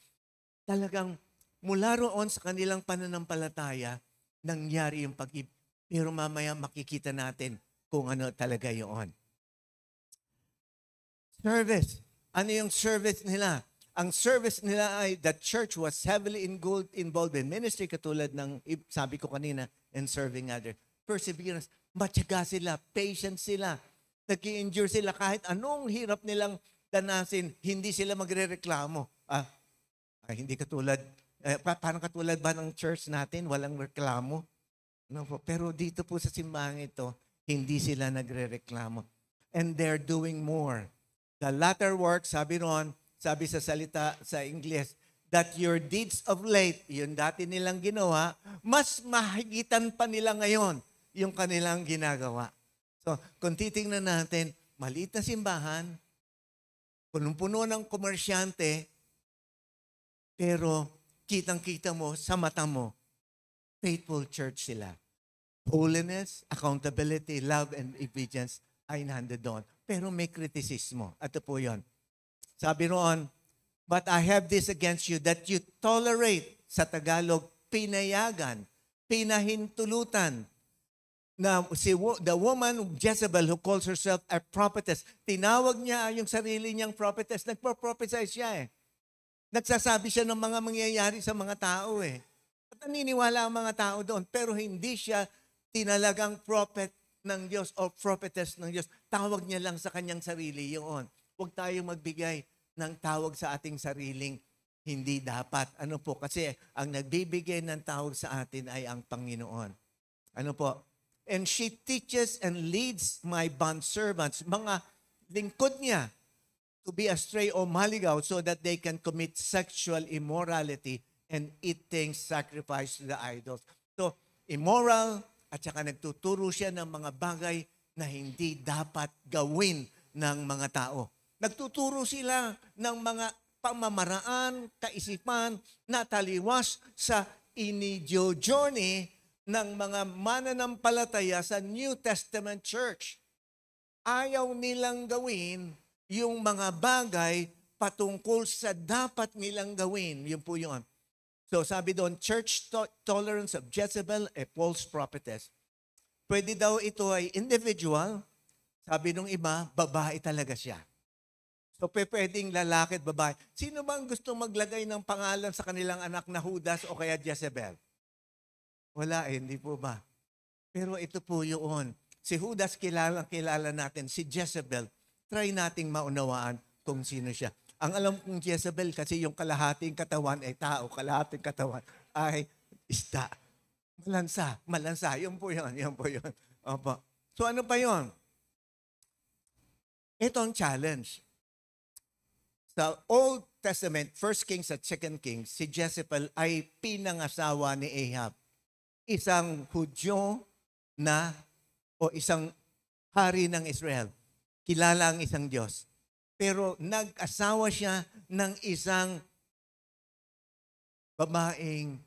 Talagang mula roon sa kanilang pananampalataya, nangyari yung pag-ibig. Pero mamaya makikita natin kung ano talaga yun. Service. Ano yung service nila? Ang service nila ay the church was heavily involved in ministry, katulad ng sabi ko kanina, in serving others. Perseverance. Matyaga sila, patient sila, nag-i-endure sila kahit anong hirap nilang danasin, hindi sila magre-reklamo. Hindi katulad, parang katulad ba ng church natin, walang reklamo? No, pero dito po sa simbahan ito, hindi sila nagre-reklamo. And they're doing more. The latter work, sabi sa salita sa English, that your deeds of late, yun dati nilang ginawa, mas mahigitan pa nila ngayon yung kanilang ginagawa. So, kung titingnan natin, maliit na simbahan, punong-puno ng komersyante, pero kitang-kita mo sa mata mo, faithful church sila. Holiness, accountability, love, and obedience ay nandun doon. Pero may kritisismo. Ito po yun. Sabi roon, but I have this against you, that you tolerate, sa Tagalog, pinayagan, pinahintulutan, na the woman Jezebel who calls herself a prophetess, tinawag niya yung sarili niyang prophetess, nagpo-prophesy siya Nagsasabi siya ng mga mangyayari sa mga tao At naniniwala ang mga tao doon, pero hindi siya tinalagang prophet ng Diyos o prophetess ng Diyos. Tawag niya lang sa kanyang sarili yun. Huwag tayong magbigay ng tawag sa ating sariling hindi dapat. Ano po? Kasi ang nagbibigay ng tawag sa atin ay ang Panginoon. Ano po? And she teaches and leads my bondservants, mga lingkod niya, to be astray o maligaw so that they can commit sexual immorality and eat things sacrificed to the idols. So, immoral at saka nagtuturo siya ng mga bagay na hindi dapat gawin ng mga tao. Nagtuturo sila ng mga pamamaraan, kaisipan na taliwas sa journey ng mga mananampalataya sa New Testament Church. Ayaw nilang gawin yung mga bagay patungkol sa dapat nilang gawin. Yun po yun. So sabi doon, church tolerance of Jezebel, a false prophetess. Pwede daw ito ay individual. Sabi nung iba, babae talaga siya. So pwedeng lalaki at babae. Sino bang gusto maglagay ng pangalan sa kanilang anak na Judas o kaya Jezebel? Wala hindi po ba? Pero ito po yun. Si Judas kilala natin. Si Jezebel, try nating maunawaan kung sino siya. Ang alam kong Jezebel kasi yung kalahating katawan ay tao, kalahating katawan ay isda. Malansa. Yun po yun. Opo. So ano pa yun? Ito ang challenge. Sa Old Testament, 1 Kings at 2 Kings, si Jezebel ay pinangasawa ni Ahab. Isang Hudyo o isang hari ng Israel. Kilala ang isang Diyos. Pero nag-asawa siya ng isang babaeng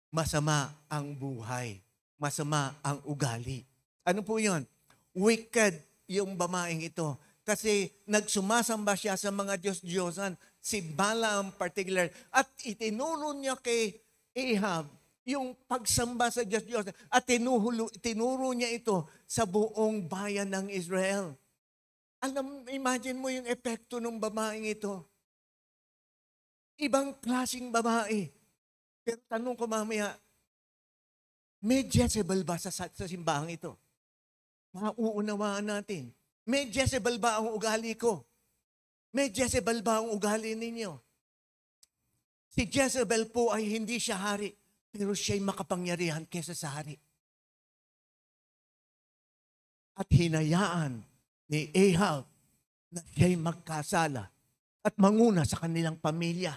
masama ang buhay. Masama ang ugali. Ano po yun? Wicked yung babaeng ito. Kasi nagsumasamba siya sa mga Diyos-Diyosan. Si Balaam particular. At itinuro niya kay Ahab yung pagsamba sa Diyos at tinuro niya ito sa buong bayan ng Israel. Imagine mo yung epekto ng babaeng ito. Ibang klaseng babae. Pero tanong ko mamaya, may Jezebel ba sa simbahan ito? Mauunawaan natin. May Jezebel ba ang ugali ko? May Jezebel ba ang ugali ninyo? Si Jezebel po ay hindi siya hari, pero siya'y makapangyarihan kesa sa hari. At hinayaan ni Ahab na siya'y magkasala at manguna sa kanilang pamilya.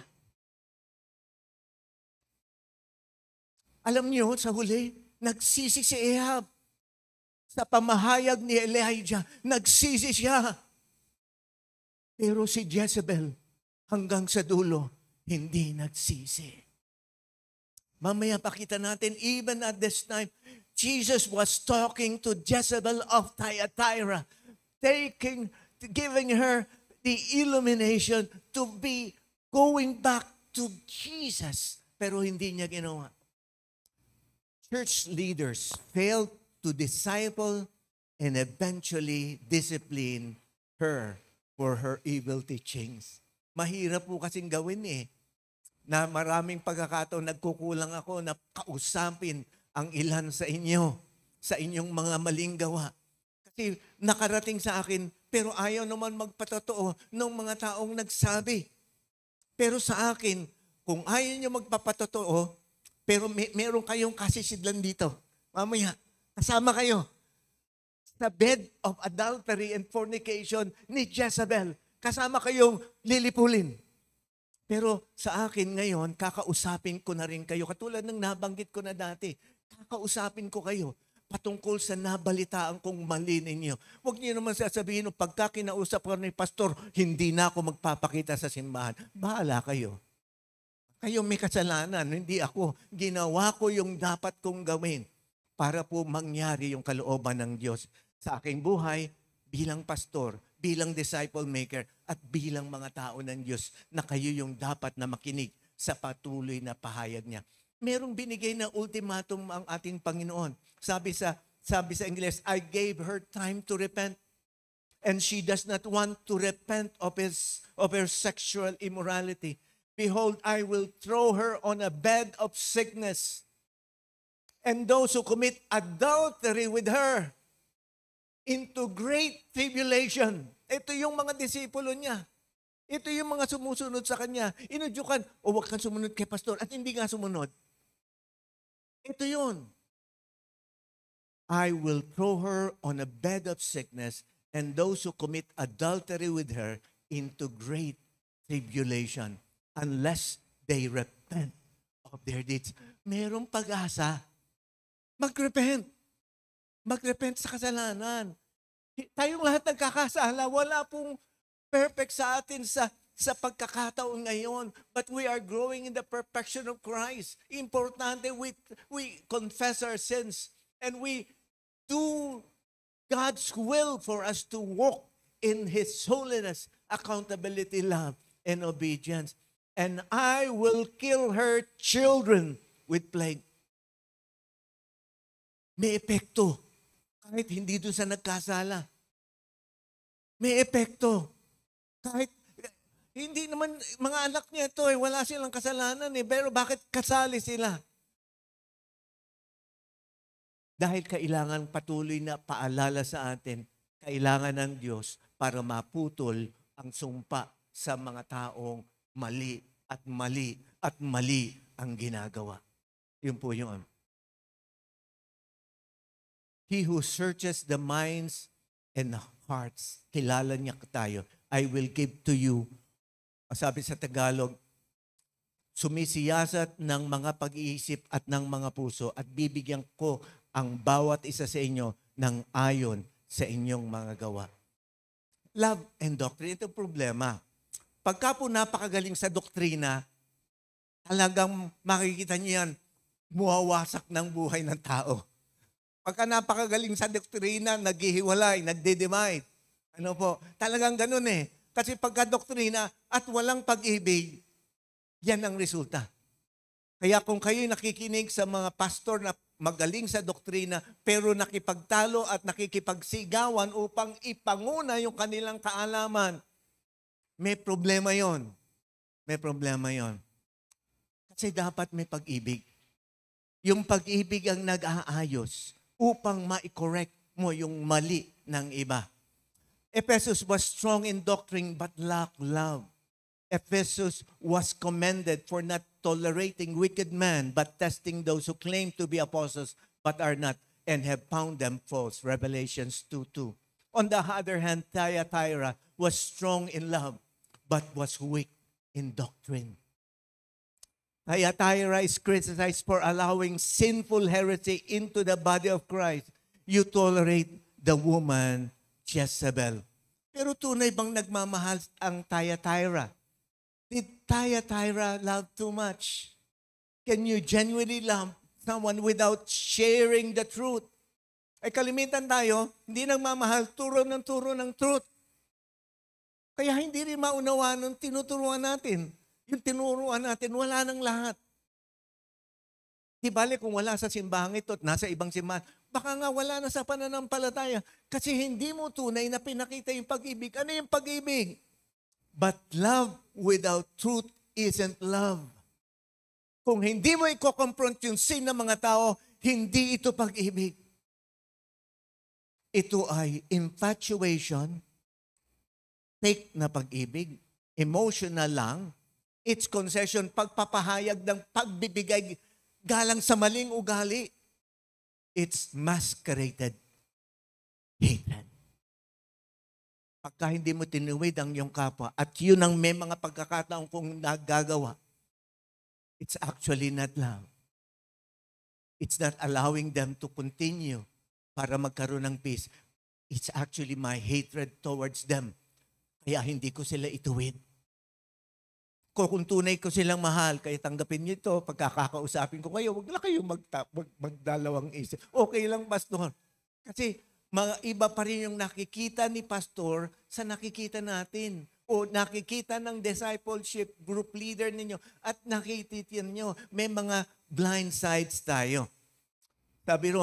Alam niyo, sa huli, nagsisi si Ahab. Sa pamahayag ni Elijah, nagsisi siya. Pero si Jezebel, hanggang sa dulo, hindi nagsisi. Mamaya pakita natin, even at this time, Jesus was talking to Jezebel of Thyatira, giving her the illumination to be going back to Jesus. Pero hindi niya ginawa. Church leaders failed to disciple and eventually discipline her for her evil teachings. Mahirap po kasing gawin na maraming pagkakataon nagkukulang ako na kausapin ang ilan sa inyo, sa inyong mga maling gawa. Kasi nakarating sa akin, pero ayaw naman magpatotoo ng mga taong nagsabi. Pero sa akin, kung ayaw nyo magpapatotoo, pero meron kayong kasisidlan dito. Mamaya, kasama kayo sa bed of adultery and fornication ni Jezebel. Kasama kayong lilipulin. Pero sa akin ngayon, kakausapin ko na rin kayo. Katulad ng nabanggit ko na dati, kakausapin ko kayo patungkol sa nabalitaan kong mali ninyo. Huwag niyo naman sasabihin, pagka kinausap ko ni pastor, hindi na ako magpapakita sa simbahan. Bahala kayo. Kayo may kasalanan, hindi ako. Ginawa ko yung dapat kong gawin para po mangyari yung kalooban ng Diyos sa aking buhay bilang pastor, bilang disciple maker, at bilang mga tao ng Diyos na kayo yung dapat na makinig sa patuloy na pahayag niya. Merong binigay na ultimatum ang ating Panginoon. Sabi sa Ingles, I gave her time to repent, and she does not want to repent of her sexual immorality. Behold, I will throw her on a bed of sickness, and those who commit adultery with her into great tribulation. Ito yung mga disipulo niya. Ito yung mga sumusunod sa kanya. Inudyukan, huwag kang sumunod kay pastor, at hindi nga sumunod. Ito yun. I will throw her on a bed of sickness, and those who commit adultery with her into great tribulation, unless they repent of their deeds. Merong pag-asa. Mag-repent. Mag-repent sa kasalanan. Tayong lahat nagkakasala. Wala pong perfect sa atin sa pagkakataon ngayon. But we are growing in the perfection of Christ. Importante, we confess our sins and we do God's will for us to walk in His holiness, accountability, love, and obedience. And I will kill her children with plague. May epekto. Kahit hindi doon sa nagkasala. May epekto. Kahit hindi naman, mga anak niya ito, wala silang kasalanan pero bakit kasali sila? Dahil kailangan patuloy na paalala sa atin, kailangan ng Diyos para maputol ang sumpa sa mga taong mali at mali at mali ang ginagawa. Yun po yun. He who searches the minds and the hearts, kilala niya tayo, I will give to you, sabi sa Tagalog, sumisiyasat ng mga pag-iisip at ng mga puso at bibigyan ko ang bawat isa sa inyo ng ayon sa inyong mga gawa. Love and doctrine, ito problema. Pagka po napakagaling sa doktrina, talagang makikita niyo yan, muwawasak ng buhay ng tao. Pagka napakagaling sa doktrina, naghihiwalay, nagde-divide. Ano po? Talagang ganun Kasi pagka doktrina at walang pag-ibig, yan ang resulta. Kaya kung kayo'y nakikinig sa mga pastor na magaling sa doktrina, pero nakipagtalo at nakikipagsigawan upang ipanguna yung kanilang kaalaman, may problema yon. May problema yon. Kasi dapat may pag-ibig. Yung pag-ibig ang nag-aayos upang ma-correct mo yung mali ng iba. Ephesus was strong in doctrine but lacked love. Ephesus was commended for not tolerating wicked men but testing those who claim to be apostles but are not and have found them false. Revelations 2:2. On the other hand, Thyatira was strong in love but was weak in doctrine. Thyatira is criticized for allowing sinful heresy into the body of Christ. You tolerate the woman Jezebel. Pero tunay bang nagmamahal ang Thyatira? Did Thyatira love too much? Can you genuinely love someone without sharing the truth? Ay kalimitan tayo, hindi nagmamahal, turo ng truth. Kaya hindi rin maunawa nung tinuturuan natin. Yung tinuruan natin, wala nang lahat. Di bale kung wala sa simbahan ito at nasa ibang simbahan, baka nga wala na sa pananampalataya kasi hindi mo tunay na pinakita yung pag-ibig. Ano yung pag-ibig? But love without truth isn't love. Kung hindi mo i-confront yung sin ng mga tao, hindi ito pag-ibig. Ito ay infatuation, fake na pag-ibig, emotional lang. It's concession, pagpapahayag ng pagbibigay galang sa maling ugali. It's masqueraded hatred. Pagka hindi mo tinuwid ang iyong kapwa at yun ang may mga pagkakataon kung nagagawa, it's actually not love. It's not allowing them to continue para magkaroon ng peace. It's actually my hatred towards them. Kaya hindi ko sila ituwid. Kung tunay ko silang mahal, kaya tanggapin niyo ito, pagkakausapin ko kayo, wag na kayo magdalawang isip. Okay lang, Pastor. Kasi mga iba pa rin yung nakikita ni Pastor sa nakikita natin. O nakikita ng discipleship group leader ninyo at nakikita nyo, may mga blind sides tayo. Sabi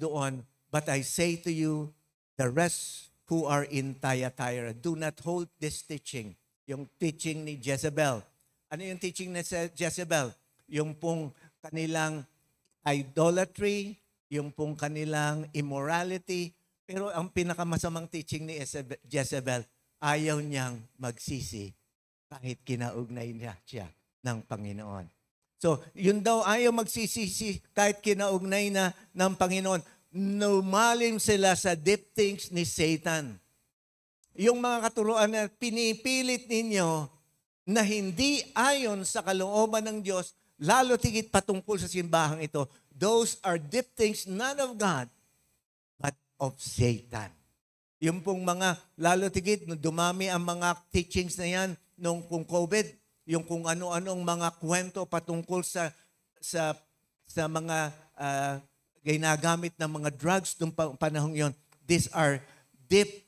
doon, but I say to you, the rest who are in Thyatira, do not hold this teaching. Yung teaching ni Jezebel. Ano yung teaching ni Jezebel? Yung pong kanilang idolatry, yung pong kanilang immorality. Pero ang pinakamasamang teaching ni Jezebel, ayaw niyang magsisi kahit kinaugnay niya siya ng Panginoon. So, yun daw, ayaw magsisisi kahit kinaugnay na ng Panginoon. Numalim sila sa deep things ni Satan. Yung mga katuruan na pinipilit ninyo na hindi ayon sa kalooban ng Diyos, lalo tigit patungkol sa simbahang ito, those are deep things not of God, but of Satan. Yung pong mga, lalo tigit, dumami ang mga teachings na yan nung kung COVID, yung kung ano-anong mga kwento patungkol sa mga ginagamit ng mga drugs nung panahong yon. These are deep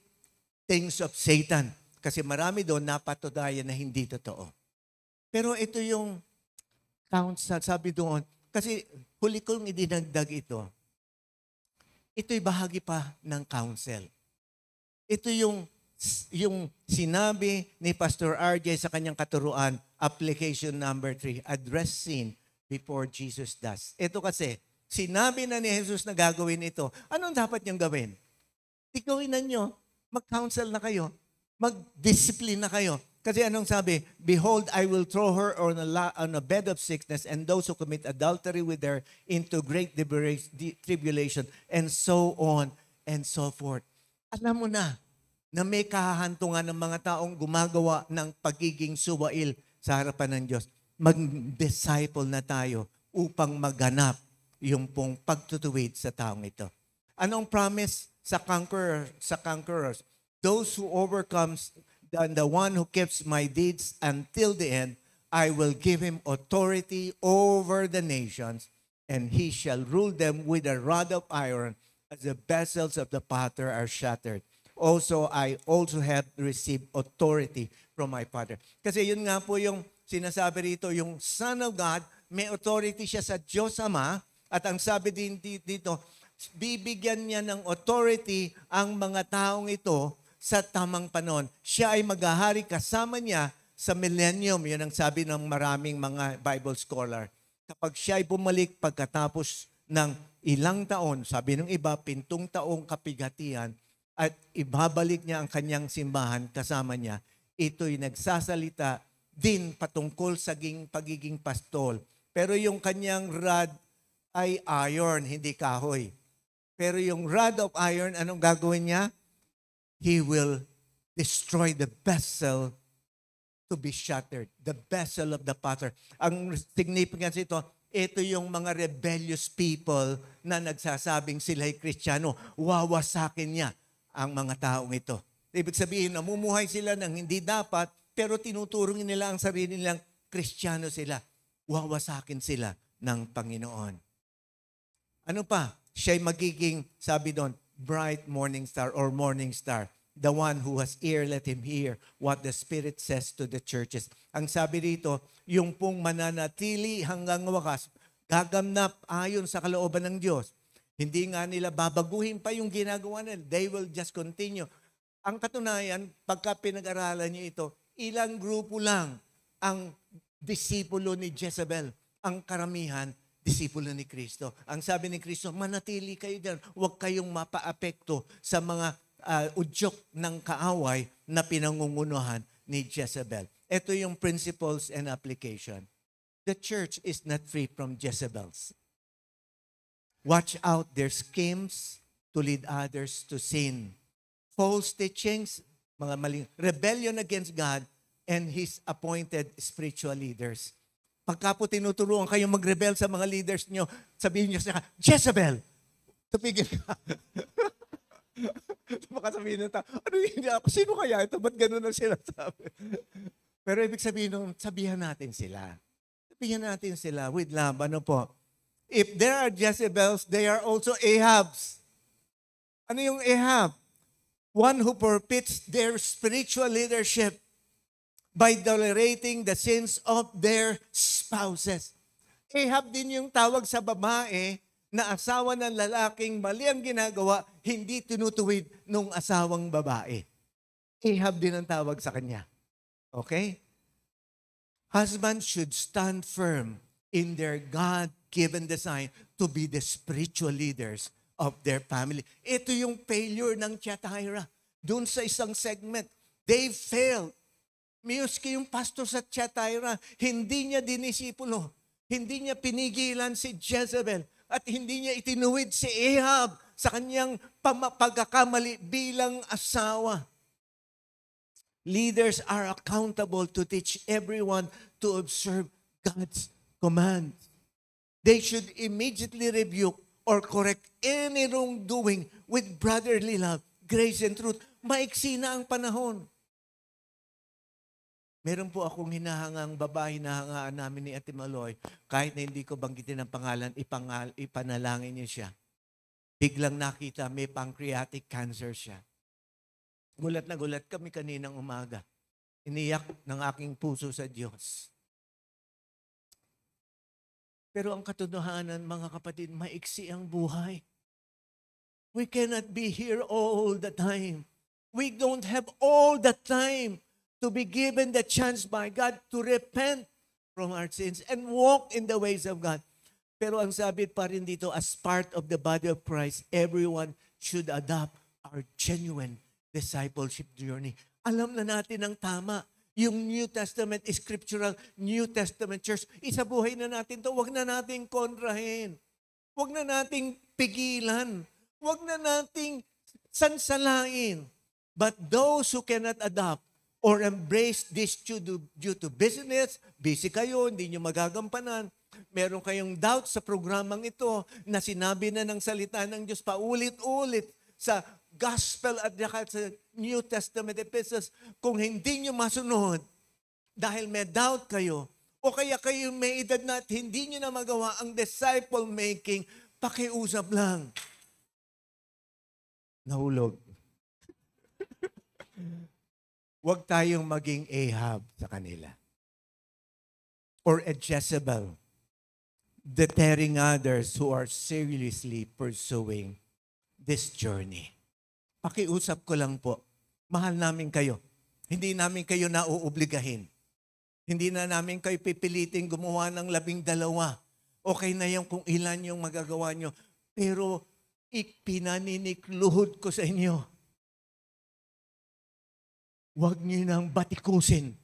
things of Satan. Kasi marami doon napatunayan na hindi totoo. Pero ito yung sabi doon, kasi huli kong idinagdag ito, ito'y bahagi pa ng counsel. Ito yung sinabi ni Pastor RJ sa kanyang katuruan, application number 3, address sin before Jesus does. Ito kasi, sinabi na ni Jesus na gagawin ito. Anong dapat niyang gawin? Gawin na niyo. Mag-counsel na kayo. Mag-discipline na kayo. Kasi anong sabi? Behold, I will throw her on a bed of sickness and those who commit adultery with her into great tribulation and so on and so forth. Alam mo na may kahahantungan ng mga taong gumagawa ng pagiging suwail sa harapan ng Diyos. Mag-disciple na tayo upang maganap yung pong pagtutuwid sa taong ito. Anong promise sa conquerors? Those who overcomes the one who keeps my deeds until the end, I will give him authority over the nations, and he shall rule them with a rod of iron, as the vessels of the potter are shattered. Also, I also have received authority from my Father. Kasi yun nga po yung sinasabi rito, yung Son of God, may authority siya sa Diyos Ama, at ang sabi din dito, bibigyan niya ng authority ang mga taong ito sa tamang panahon. Siya ay maghahari kasama niya sa millennium. Yan ang sabi ng maraming mga Bible scholar. Kapag siya ay bumalik pagkatapos ng ilang taon, sabi ng iba, 7 taong kapigatian, at ibabalik niya ang kanyang simbahan kasama niya, ito'y nagsasalita din patungkol sa pagiging pastol. Pero yung kanyang rod ay iron, hindi kahoy. Pero yung rod of iron, anong gagawin niya? He will destroy the vessel to be shattered. The vessel of the potter. Ang significance ito yung mga rebellious people na nagsasabing sila'y Kristiyano. Wawasakin niya ang mga taong ito. Ibig sabihin, namumuhay sila ng hindi dapat, pero tinuturong nila ang sarili nilang Kristiyano sila. Wawasakin sila ng Panginoon. Ano pa? Siya'y magiging, sabi doon, bright morning star or morning star. The one who has ear, let him hear what the Spirit says to the churches. Ang sabi dito, yung pong mananatili hanggang wakas, gaganap ayon sa kalooban ng Diyos. Hindi nga nila babaguhin pa yung ginagawa nila. They will just continue. Ang katunayan, pagka pinag-aralan niyo ito, ilang grupo lang ang disipulo ni Jezebel. Ang karamihan, disipulo ni Kristo. Ang sabi ni Kristo, manatili kayo dyan. Huwag kayong mapaapekto sa mga udyok ng kaaway na pinangungunuhan ni Jezebel. Ito yung principles and application. The church is not free from Jezebels. Watch out their schemes to lead others to sin. False teachings, mga maling rebellion against God and His appointed spiritual leaders. Pagka po tinuturuan kayong mag-rebel sa mga leaders nyo, sabihin nyo sa Jezebel, tupigil ka. Baka sabihin nyo, ano hindi ako? Sino kaya ito? Ba't ganun ang sinasabi? Pero ibig sabihin nung, sabihan natin sila. Sabihan natin sila with love. Ano po? If there are Jezebels, they are also Ahabs. Ano yung Ahab? One who perpetuates their spiritual leadership by tolerating the sins of their spouses. Ahab din yung tawag sa babae na asawa ng lalaking mali ang ginagawa, hindi tinutuwid nung asawang babae. Ahab din ang tawag sa kanya. Okay? Husbands should stand firm in their God-given design to be the spiritual leaders of their family. Ito yung failure ng Thyatira. Doon sa isang segment, they failed. Miuski yung pastor sa Thyatira, hindi niya dinisipulo, hindi niya pinigilan si Jezebel, at hindi niya itinuwid si Ahab sa kanyang pagkakamali bilang asawa. Leaders are accountable to teach everyone to observe God's commands. They should immediately rebuke or correct any wrongdoing with brotherly love, grace, and truth. Maiksi na ang panahon. Meron po akong hinahangang babae, hinahangaan namin ni Ate Maloy. Kahit na hindi ko banggitin ang pangalan, ipanalangin niyo siya. Biglang nakita may pancreatic cancer siya. Gulat na gulat kami kaninang umaga. Iniyak ng aking puso sa Diyos. Pero ang katotohanan, mga kapatid, maiksi ang buhay. We cannot be here all the time. We don't have all the time to be given the chance by God to repent from our sins and walk in the ways of God. Pero ang sabi pa rin dito, as part of the body of Christ, everyone should adopt our genuine discipleship journey. Alam na natin ang tama. Yung New Testament, scriptural New Testament church, isabuhay na natin to. Huwag na nating kontrahin. Huwag na nating pigilan. Huwag na nating sansalain. But those who cannot adopt or embrace this due to business, busy kayo, hindi nyo magagampanan, meron kayong doubt sa programang ito na sinabi na ng salita ng Diyos paulit-ulit sa gospel at sa New Testament epistles, kung hindi nyo masunod, dahil may doubt kayo, o kaya kayo may edad na at hindi nyo na magawa ang disciple making, pakiusap lang. Nahulog. Huwag tayong maging Ahab sa kanila. or a Jezebel, deterring others who are seriously pursuing this journey. Pakiusap ko lang po, mahal namin kayo. Hindi namin kayo nauobligahin. Hindi na namin kayo pipiliting gumawa ng 12. Okay na yung kung ilan yung magagawa nyo. Pero ipinaninikluhod ko sa inyo. Huwag nyo nang batikusin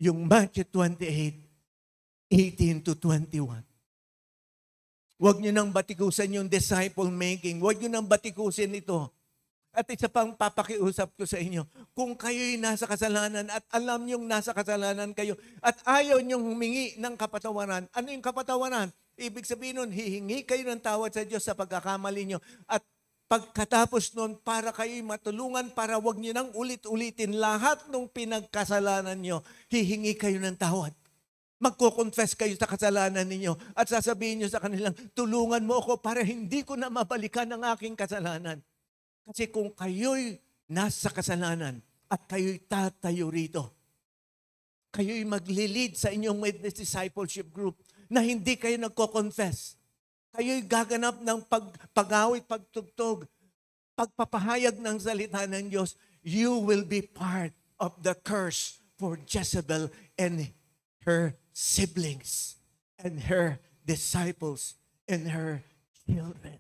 yung Matthew 28:18 to 21. Huwag nyo nang batikusin yung disciple making. Huwag nyo nang batikusin ito. At isa pang papakiusap ko sa inyo, kung kayo'y nasa kasalanan at alam nyong nasa kasalanan kayo at ayaw nyong humingi ng kapatawaran, ano yung kapatawaran? Ibig sabihin nun, hihingi kayo ng tawad sa Diyos sa pagkakamali nyo at pagkatapos nun, para kayo'y matulungan, para wag nyo nang ulit-ulitin lahat ng pinagkasalanan nyo, hihingi kayo ng tawad. Magko-confess kayo sa kasalanan ninyo at sasabihin nyo sa kanilang, tulungan mo ako para hindi ko na mabalikan ang aking kasalanan. Kasi kung kayo'y nasa kasalanan at kayo'y tatayo rito, kayo'y maglilid sa inyong witness discipleship group na hindi kayo nagko-confess. Kayo'y gaganap ng pag-awit, pagtugtog, pagpapahayag ng salita ng Diyos, you will be part of the curse for Jezebel and her siblings and her disciples and her children.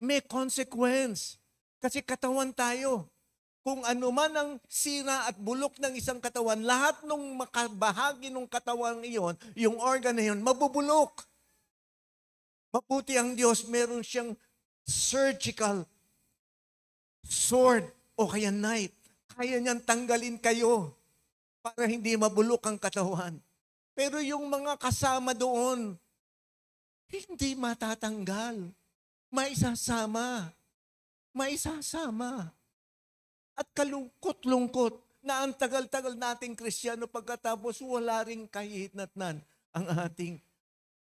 May consequence. Kasi katawan tayo. Kung ano man ang sira at bulok ng isang katawan, lahat ng makabahagi ng katawan iyon, yung organ na yun, mabubulok. Mabuti ang Diyos, meron siyang surgical sword o kaya knife. Kaya niyang tanggalin kayo para hindi mabulok ang katawan. Pero yung mga kasama doon, hindi matatanggal. Maisasama. At kalungkot-lungkot na ang tagal-tagal nating Kristiyano pagkatapos wala ring kahitnatnan ang ating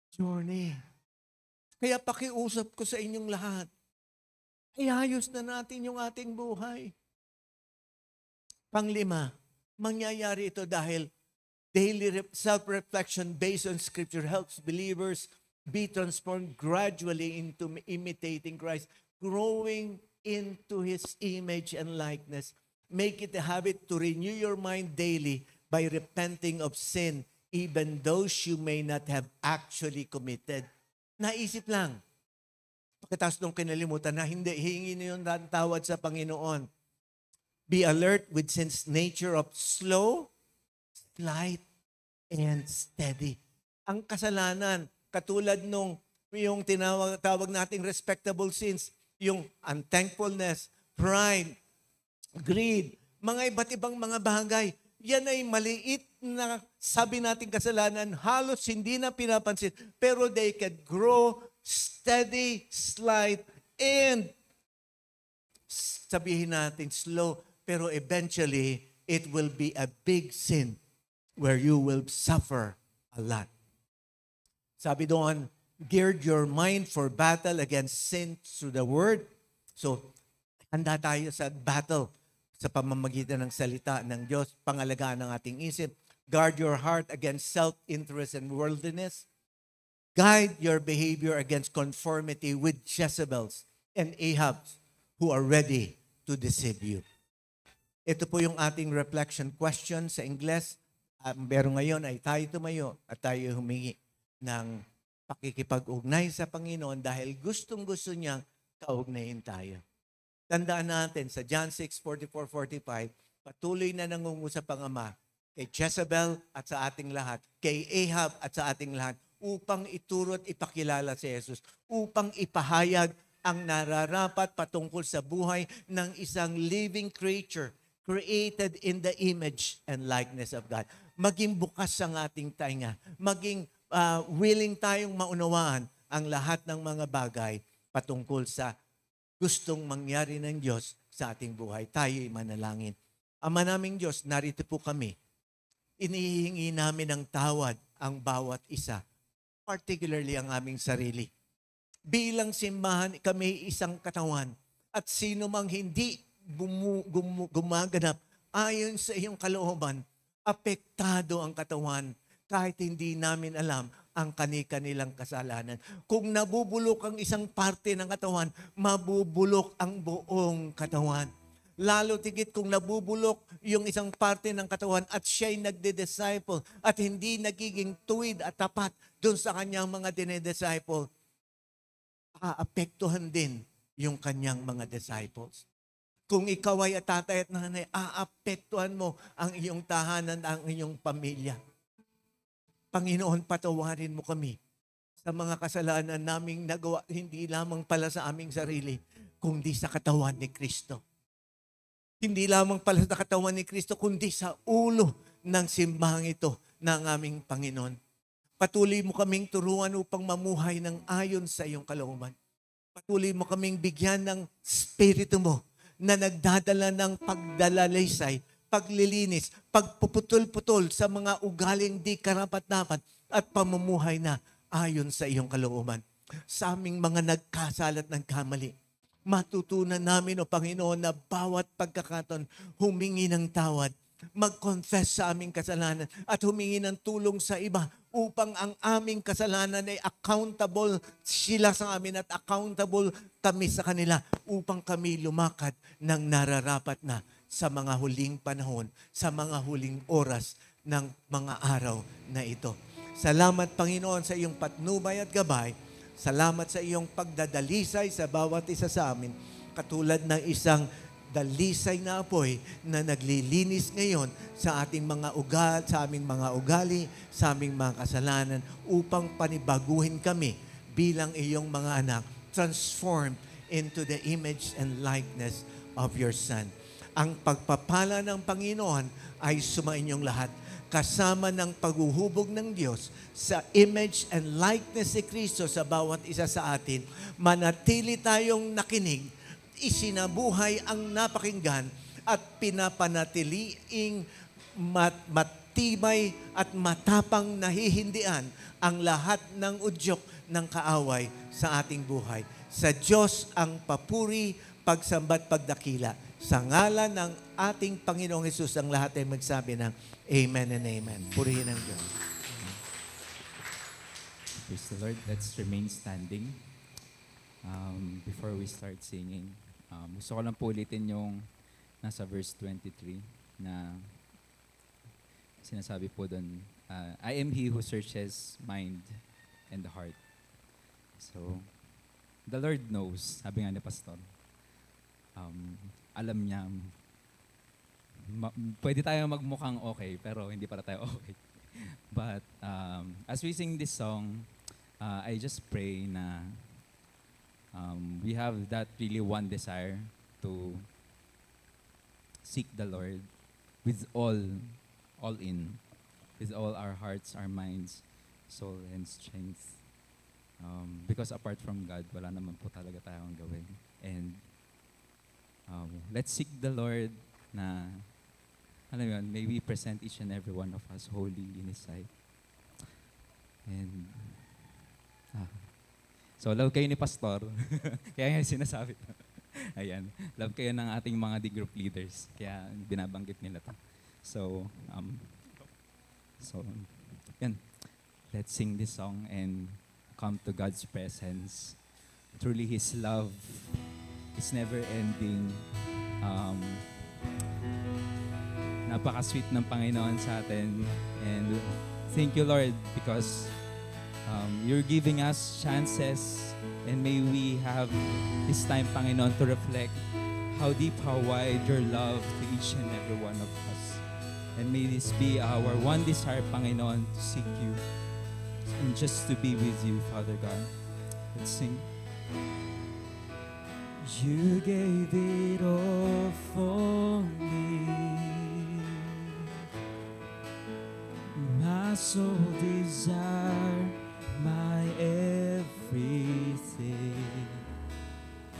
journey. Kaya pakiusap ko sa inyong lahat, iayos na natin yung ating buhay. Panglima, mangyayari ito dahil daily self-reflection based on Scripture helps believers be transformed gradually into imitating Christ, growing into His image and likeness. Make it a habit to renew your mind daily by repenting of sin, even those you may not have actually committed. Naisip lang. Pagkatapos nung kinalimutan na hindi, hihingi niyo yung tawad sa Panginoon. Be alert with sin's nature of slow, slight, and steady. Ang kasalanan, katulad nung yung tawag nating respectable sins, yung unthankfulness, pride, greed, mga iba't ibang mga bagay, yan ay maliit na sabi nating kasalanan, halos hindi na pinapansin, pero they can grow steady, slight, and sabihin natin slow, pero eventually, it will be a big sin where you will suffer a lot. Sabi doon, gird your mind for battle against sin through the word. So, handa tayo sa battle sa pamamagitan ng salita ng Diyos, pangalagaan ng ating isip. Guard your heart against self-interest and worldliness. Guide your behavior against conformity with Jezebels and Ahabs who are ready to deceive you. Ito po yung ating reflection question sa Ingles. Pero ngayon ay tayo tumayo at tayo humingi ng pakikipag-ugnay sa Panginoon dahil gustong-gusto niyang kaugnayin tayo. Tandaan natin sa John 6:44-45, patuloy na nangungusap ang Ama kay Jezebel at sa ating lahat, kay Ahab at sa ating lahat, upang ituro at ipakilala si Jesus, upang ipahayag ang nararapat patungkol sa buhay ng isang living creature created in the image and likeness of God. Maging bukas ang ating tainga, maging willing tayong maunawaan ang lahat ng mga bagay patungkol sa gustong mangyari ng Diyos sa ating buhay. Tayo'y manalangin. Ama naming Diyos, narito po kami. Inihingi namin ng tawad ang bawat isa, particularly ang aming sarili. Bilang simbahan, kami isang katawan at sino mang hindi gumaganap ayon sa iyong kalooban, apektado ang katawan kahit hindi namin alam ang kani-kanilang kasalanan. Kung nabubulok ang isang parte ng katawan, mabubulok ang buong katawan. Lalo tigit kung nabubulok yung isang parte ng katawan at siya'y nagde-disciple at hindi nagiging tuwid at tapat doon sa kanyang mga dinedisciple, aapektuhan din yung kanyang mga disciples. Kung ikaw ay tatay at nanay, aapektuhan mo ang iyong tahanan, ang iyong pamilya. Panginoon, patawarin mo kami sa mga kasalanan naming nagawa, hindi lamang pala sa aming sarili, kundi sa katawan ni Kristo. Hindi lamang pala sa katawan ni Kristo, kundi sa ulo ng simbahang ito ng aming Panginoon. Patuloy mo kaming turuan upang mamuhay ng ayon sa iyong kalooban. Patuloy mo kaming bigyan ng Espiritu mo na nagdadala ng pagdalalaysay, paglilinis, pagpuputol-putol sa mga ugaling di karapat-dapat at pamumuhay na ayon sa iyong kalooban. Sa aming mga nagkasalat ng kamali, matutunan namin, O Panginoon, na bawat pagkakataon humingi ng tawad, mag-confess sa aming kasalanan at humingi ng tulong sa iba upang ang aming kasalanan ay accountable sila sa amin at accountable kami sa kanila upang kami lumakad ng nararapat na sa mga huling panahon, sa mga huling oras ng mga araw na ito. Salamat, Panginoon, sa iyong patnubay at gabay. Salamat sa iyong pagdadalisay sa bawat isa sa amin, katulad ng isang dalisay na apoy na naglilinis ngayon sa ating mga sa aming mga ugali, sa aming mga kasalanan, upang panibaguhin kami bilang iyong mga anak, transformed into the image and likeness of your Son. Ang pagpapala ng Panginoon ay sumainyong lahat, kasama ng paghuhubog ng Diyos sa image and likeness ni Kristo sa bawat isa sa atin. Manatili tayong nakinig, isinabuhay ang napakinggan at pinapanatiliing matibay at matapang nahihindian ang lahat ng udyok ng kaaway sa ating buhay. Sa Diyos ang papuri, pagsambat, pagdakila. Sa ngalan ng ating Panginoong Hesus, ang lahat ay magsabi ng Amen and Amen. Purihin ang Diyos. Praise the Lord. Let's remain standing. Before we start singing, gusto ko lang po ulitin yung nasa verse 23 na sinasabi po doon, I am He who searches mind and the heart. So, the Lord knows, sabi nga ni Pastor, alam niya, pwede tayo magmukhang okay, pero hindi para tayo okay. But as we sing this song, I just pray na we have that really one desire to seek the Lord with all in, with all our hearts, our minds, soul, and strength. Because apart from God, wala naman po talaga tayong gawin. And let's seek the Lord na, alam mo yun, may we present each and every one of us holy in His sight. And, so love kayo ni Pastor. Kaya nga sinasabi to. Ayan, love kayo ng ating mga D-group leaders. Kaya binabanggit nila to. So, yan. Let's sing this song and come to God's presence. Truly His love is never ending. Napaka-sweet ng Panginoon sa atin. And thank you, Lord, because you're giving us chances, and may we have this time, Panginoon, to reflect how deep, how wide your love to each and every one of us. And may this be our one desire, Panginoon, to seek you and just to be with you, Father God. Let's sing. You gave it all for me. My soul desire, my everything,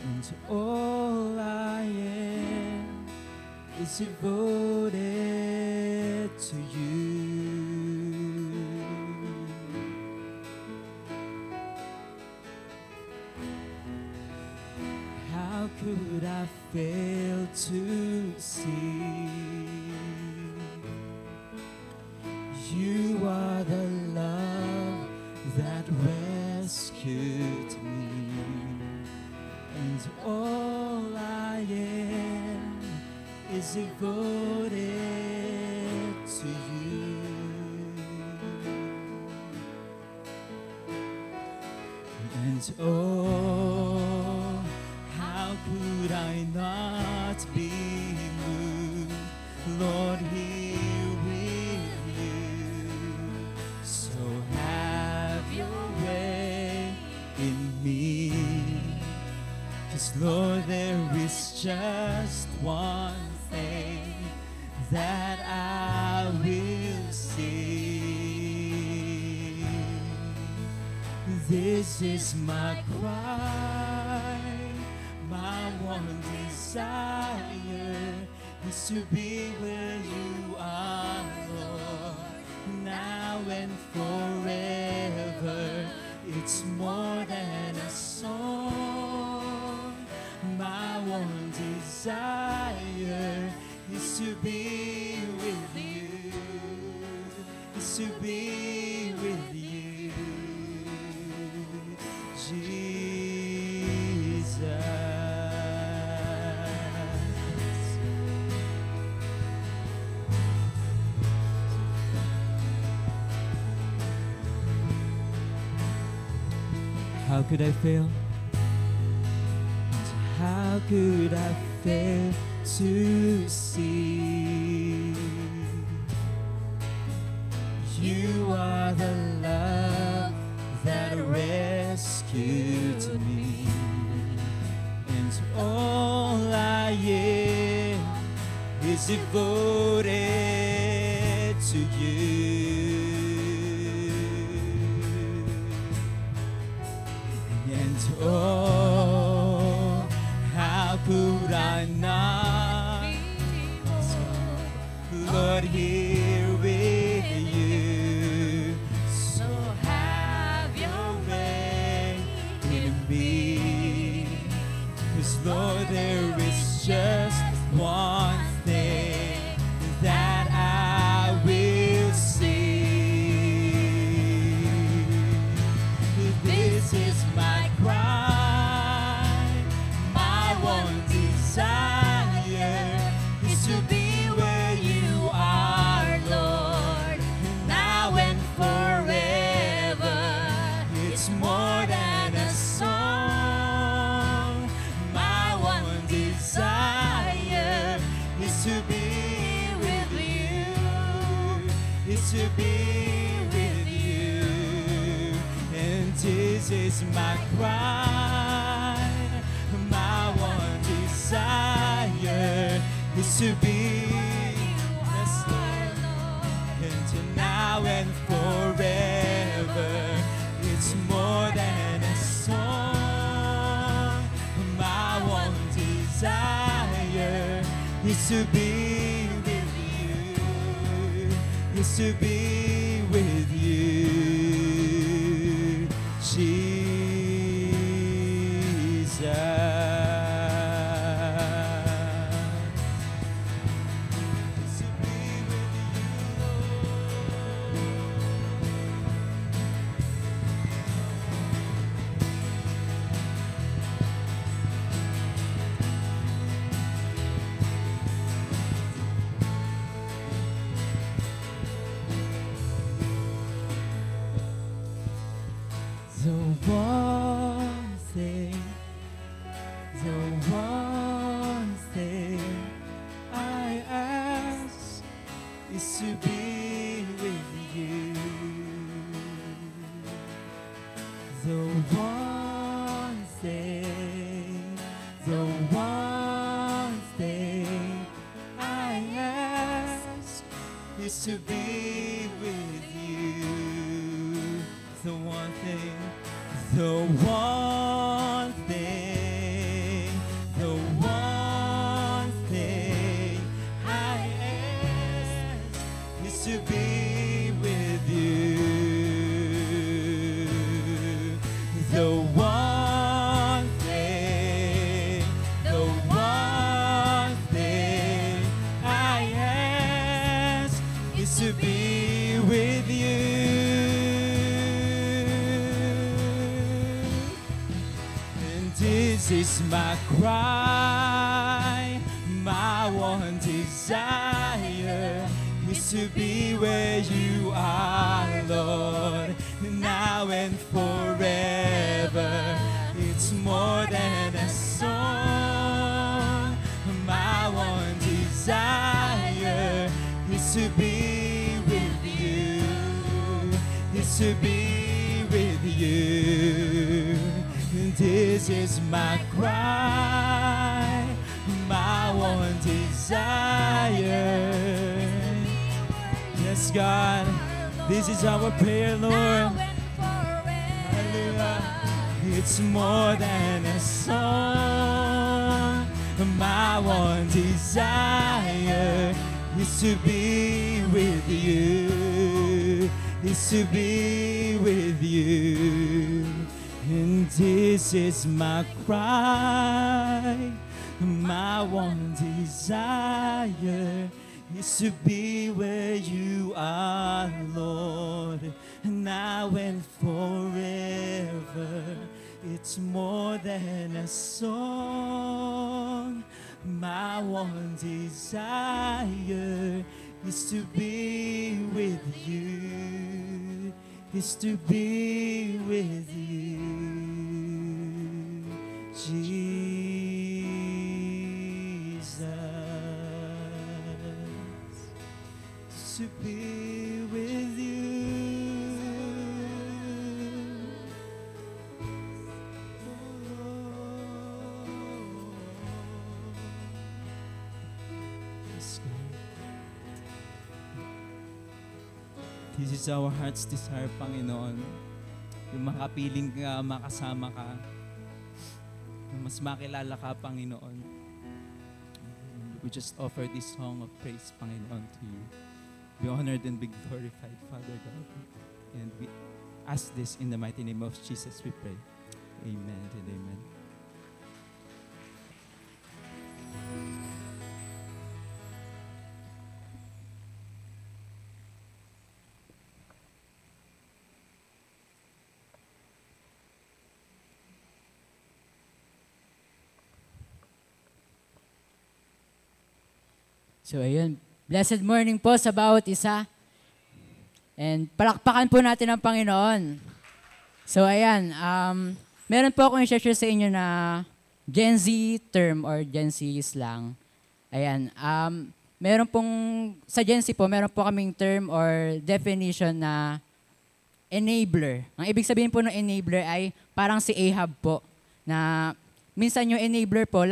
and all I am is devoted to you. How could I fail to see rescued me, and all I am is devoted to you. And oh, how could I not be moved, Lord, here with you? So have your way in me, 'cause Lord, there is just one thing that I will see. This is my cry, my one desire is to be where you are, Lord, now and forever. It's more than a song. My one desire is to be with you, is to be with you, Jesus. How could I fail? How could I fail to see you are the love that rescued me, and all I am is devoted to you. And oh, how could I not, Lord, here with you? So have your way in me, 'cause Lord, there is just one thing that I will see. This is my cry, my one desire is to be where you are, Lord, now and forever. It's more than a song. My one desire is to be with you, is to be with you. And this is my cry, my one desire is to be, yes, Lord, and to now and forever. It's more than a song. My one desire is to be with you, is to be with you, Jesus. The one thing I ask is to be with you. The one thing I ask is to be with you. The one thing, the one thing, the one thing I ask is to be with you. The one thing, the one thing I ask is to be with you. This is my cry, my one desire is to be where you are, Lord, now and forever. It's more than a song. My one desire is to be with you, is to be with you. This is my cry, my one desire. Yes, God, this is our prayer, Lord. Hallelujah. It's more than a song. My one desire is to be with you, is to be with you. And this is my cry, my one desire is to be where you are, Lord, now and forever. It's more than a song. My one desire is to be with you, is to be with you, Jesus, to be with you. Yes, God. This is our heart's desire, Panginoon. Yung makapiling ka, makasama ka, yung mas makilala ka, Panginoon. We just offer this song of praise, Panginoon, to you. Be honored and be glorified, Father God. And we ask this in the mighty name of Jesus, we pray. Amen and amen. So ayun, blessed morning po sa bawat isa. And palakpakan po natin ang Panginoon. So ayan, meron po akong i-share sa inyo na Gen Z term or Gen Z slang. Ayan, meron pong, sa Gen Z po, meron po kaming term or definition na enabler. Ang ibig sabihin po ng enabler ay parang si Ahab po, na minsan yung enabler po,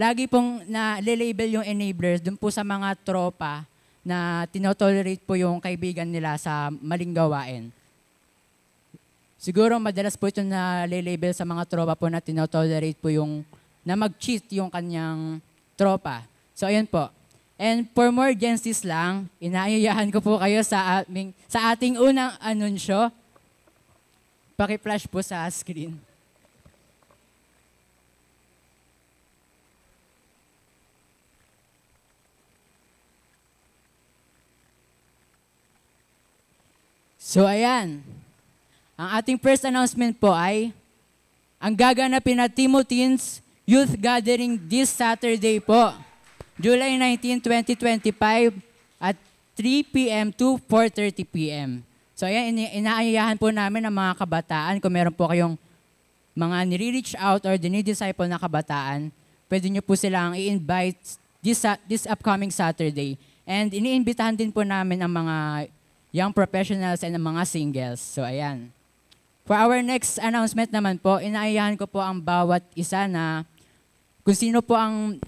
lagi pong na-label yung enablers dun po sa mga tropa na tinotolerate po yung kaibigan nila sa maling gawain. Siguro madalas po ito na-label sa mga tropa po na tinotolerate po yung na mag-cheat yung kanyang tropa. So ayun po. And for more Gen Z's lang, inaayayahan ko po kayo sa ating unang anunsyo. Paki-flash po sa screen. So ayan, ang ating first announcement po ay ang gaganapin na Timothy's Youth Gathering this Saturday po, July 19, 2025 at 3 p.m. to 4:30 p.m. So ayan, inaayahan po namin ang mga kabataan. Kung meron po kayong mga nire-reach out or dinidisciple na kabataan, pwede nyo po silang i-invite this upcoming Saturday. And iniimbitahan din po namin ang mga young professionals and ang mga singles. So ayan. For our next announcement naman po, inaayahan ko po ang bawat isa na kung sino po ang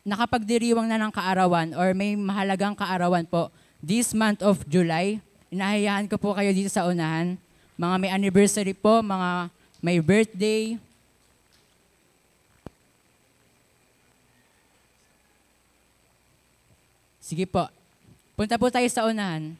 nakapagdiriwang na ng kaarawan or may mahalagang kaarawan po this month of July. Inaayahan ko po kayo dito sa unahan. Mga may anniversary po, mga may birthday. Sige po. Punta po tayo sa unahan.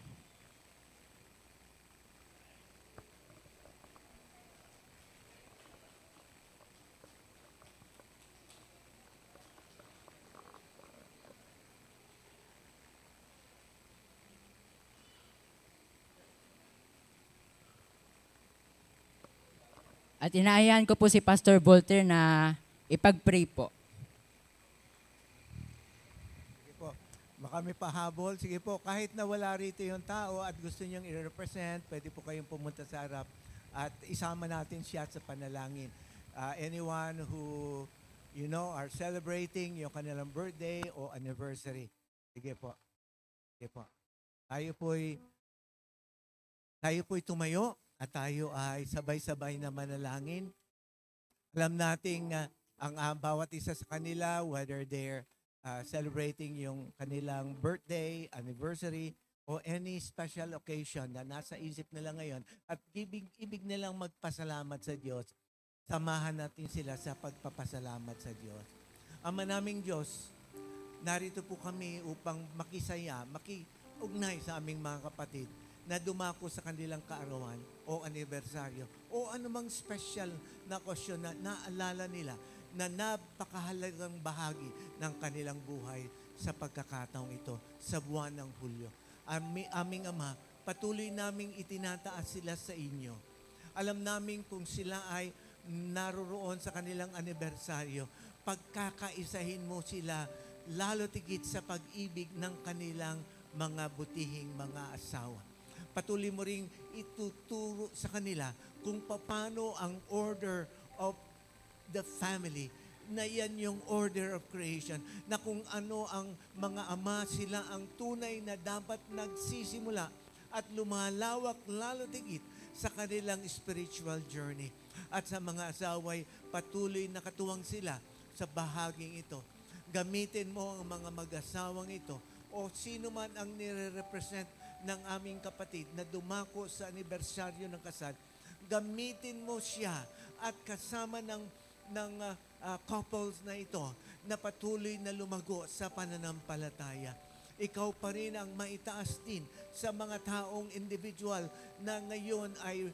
At inaayahan ko po si Pastor Volter na ipag-pray po. Sige po. Baka may pahabol. Sige po, kahit na wala rito yung tao at gusto niyang i-represent, pwede po kayong pumunta sa harap at isama natin siya sa panalangin. Anyone who, are celebrating yung kanilang birthday o anniversary. Sige po. Sige po. Tayo po'y tumayo at tayo ay sabay-sabay na manalangin. Alam nating ang bawat isa sa kanila, whether they're celebrating yung kanilang birthday, anniversary, o any special occasion na nasa isip nila ngayon at ibig nilang magpasalamat sa Diyos, samahan natin sila sa pagpapasalamat sa Diyos. Ama naming Diyos, narito po kami upang makisaya, makiugnay sa aming mga kapatid na dumako sa kanilang kaarawan o anibersaryo o anumang special na okasyon na naalala nila na napakahalagang bahagi ng kanilang buhay sa pagkakataong ito sa buwan ng Hulyo. Aming Ama, patuloy naming itinataas sila sa inyo. Alam namin kung sila ay naroroon sa kanilang anibersaryo, pagkakaisahin mo sila lalo tigit sa pag-ibig ng kanilang mga butihing mga asawa. Patuloy mo ring ituturo sa kanila kung paano ang order of the family, na yan yung order of creation, na kung ano ang mga ama, sila ang tunay na dapat nagsisimula at lumalawak lalo tigit sa kanilang spiritual journey. At sa mga asaway, patuloy na katuwang sila sa bahaging ito. Gamitin mo ang mga mag-asawang ito o sino man ang nire-represent ng aming kapatid na dumako sa anibersaryo ng kasal. Gamitin mo siya at kasama ng couples na ito na patuloy na lumago sa pananampalataya. Ikaw pa rin ang maitaas din sa mga taong individual na ngayon ay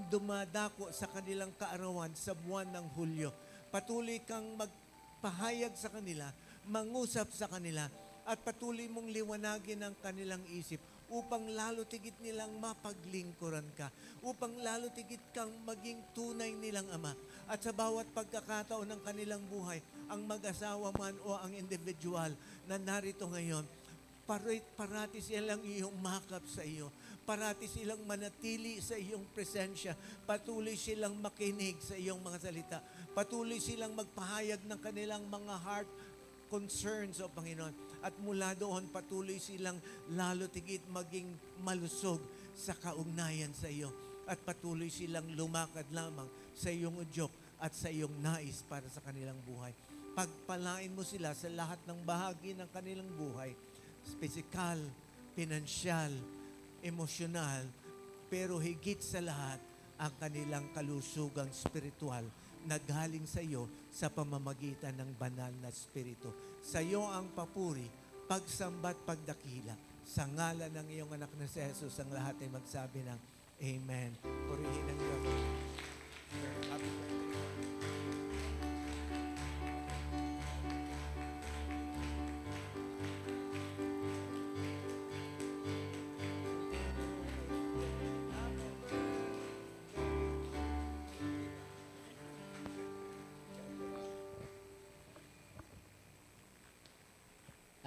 dumadako sa kanilang kaarawan sa buwan ng Hulyo. Patuloy kang magpahayag sa kanila, mangusap sa kanila, at patuloy mong liwanagin ang kanilang isip upang lalo tigit nilang mapaglingkuran ka, upang lalo tigit kang maging tunay nilang ama. At sa bawat pagkakataon ng kanilang buhay, ang mag-asawa man o ang individual na narito ngayon, parati silang iyong makap sa iyo. Parati silang manatili sa iyong presensya. Patuloy silang makinig sa iyong mga salita. Patuloy silang magpahayag ng kanilang mga heart concerns, o Panginoon. At mula doon, patuloy silang lalo tigit maging malusog sa kaugnayan sa iyo. At patuloy silang lumakad lamang sa iyong udyok at sa iyong nais para sa kanilang buhay. Pagpalain mo sila sa lahat ng bahagi ng kanilang buhay, pisikal, pinansyal, emosyonal, pero higit sa lahat, ang kanilang kalusugang spiritual na galing sa iyo sa pamamagitan ng banal na Espiritu. Sa iyo ang papuri, pagsambat, pagdakila. Sa ngalan ng iyong anak na si Jesus, ang lahat ay magsabi ng Amen. Purihin ang Diyos. Happy birthday.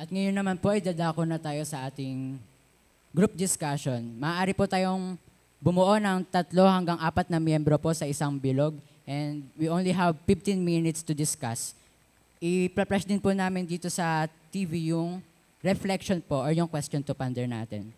At ngayon naman po ay dadako na tayo sa ating group discussion. Maaari po tayong bumuo ng 3 hanggang 4 na miyembro po sa isang bilog, and we only have 15 minutes to discuss. I-press din po namin dito sa TV yung reflection po or yung question to ponder natin.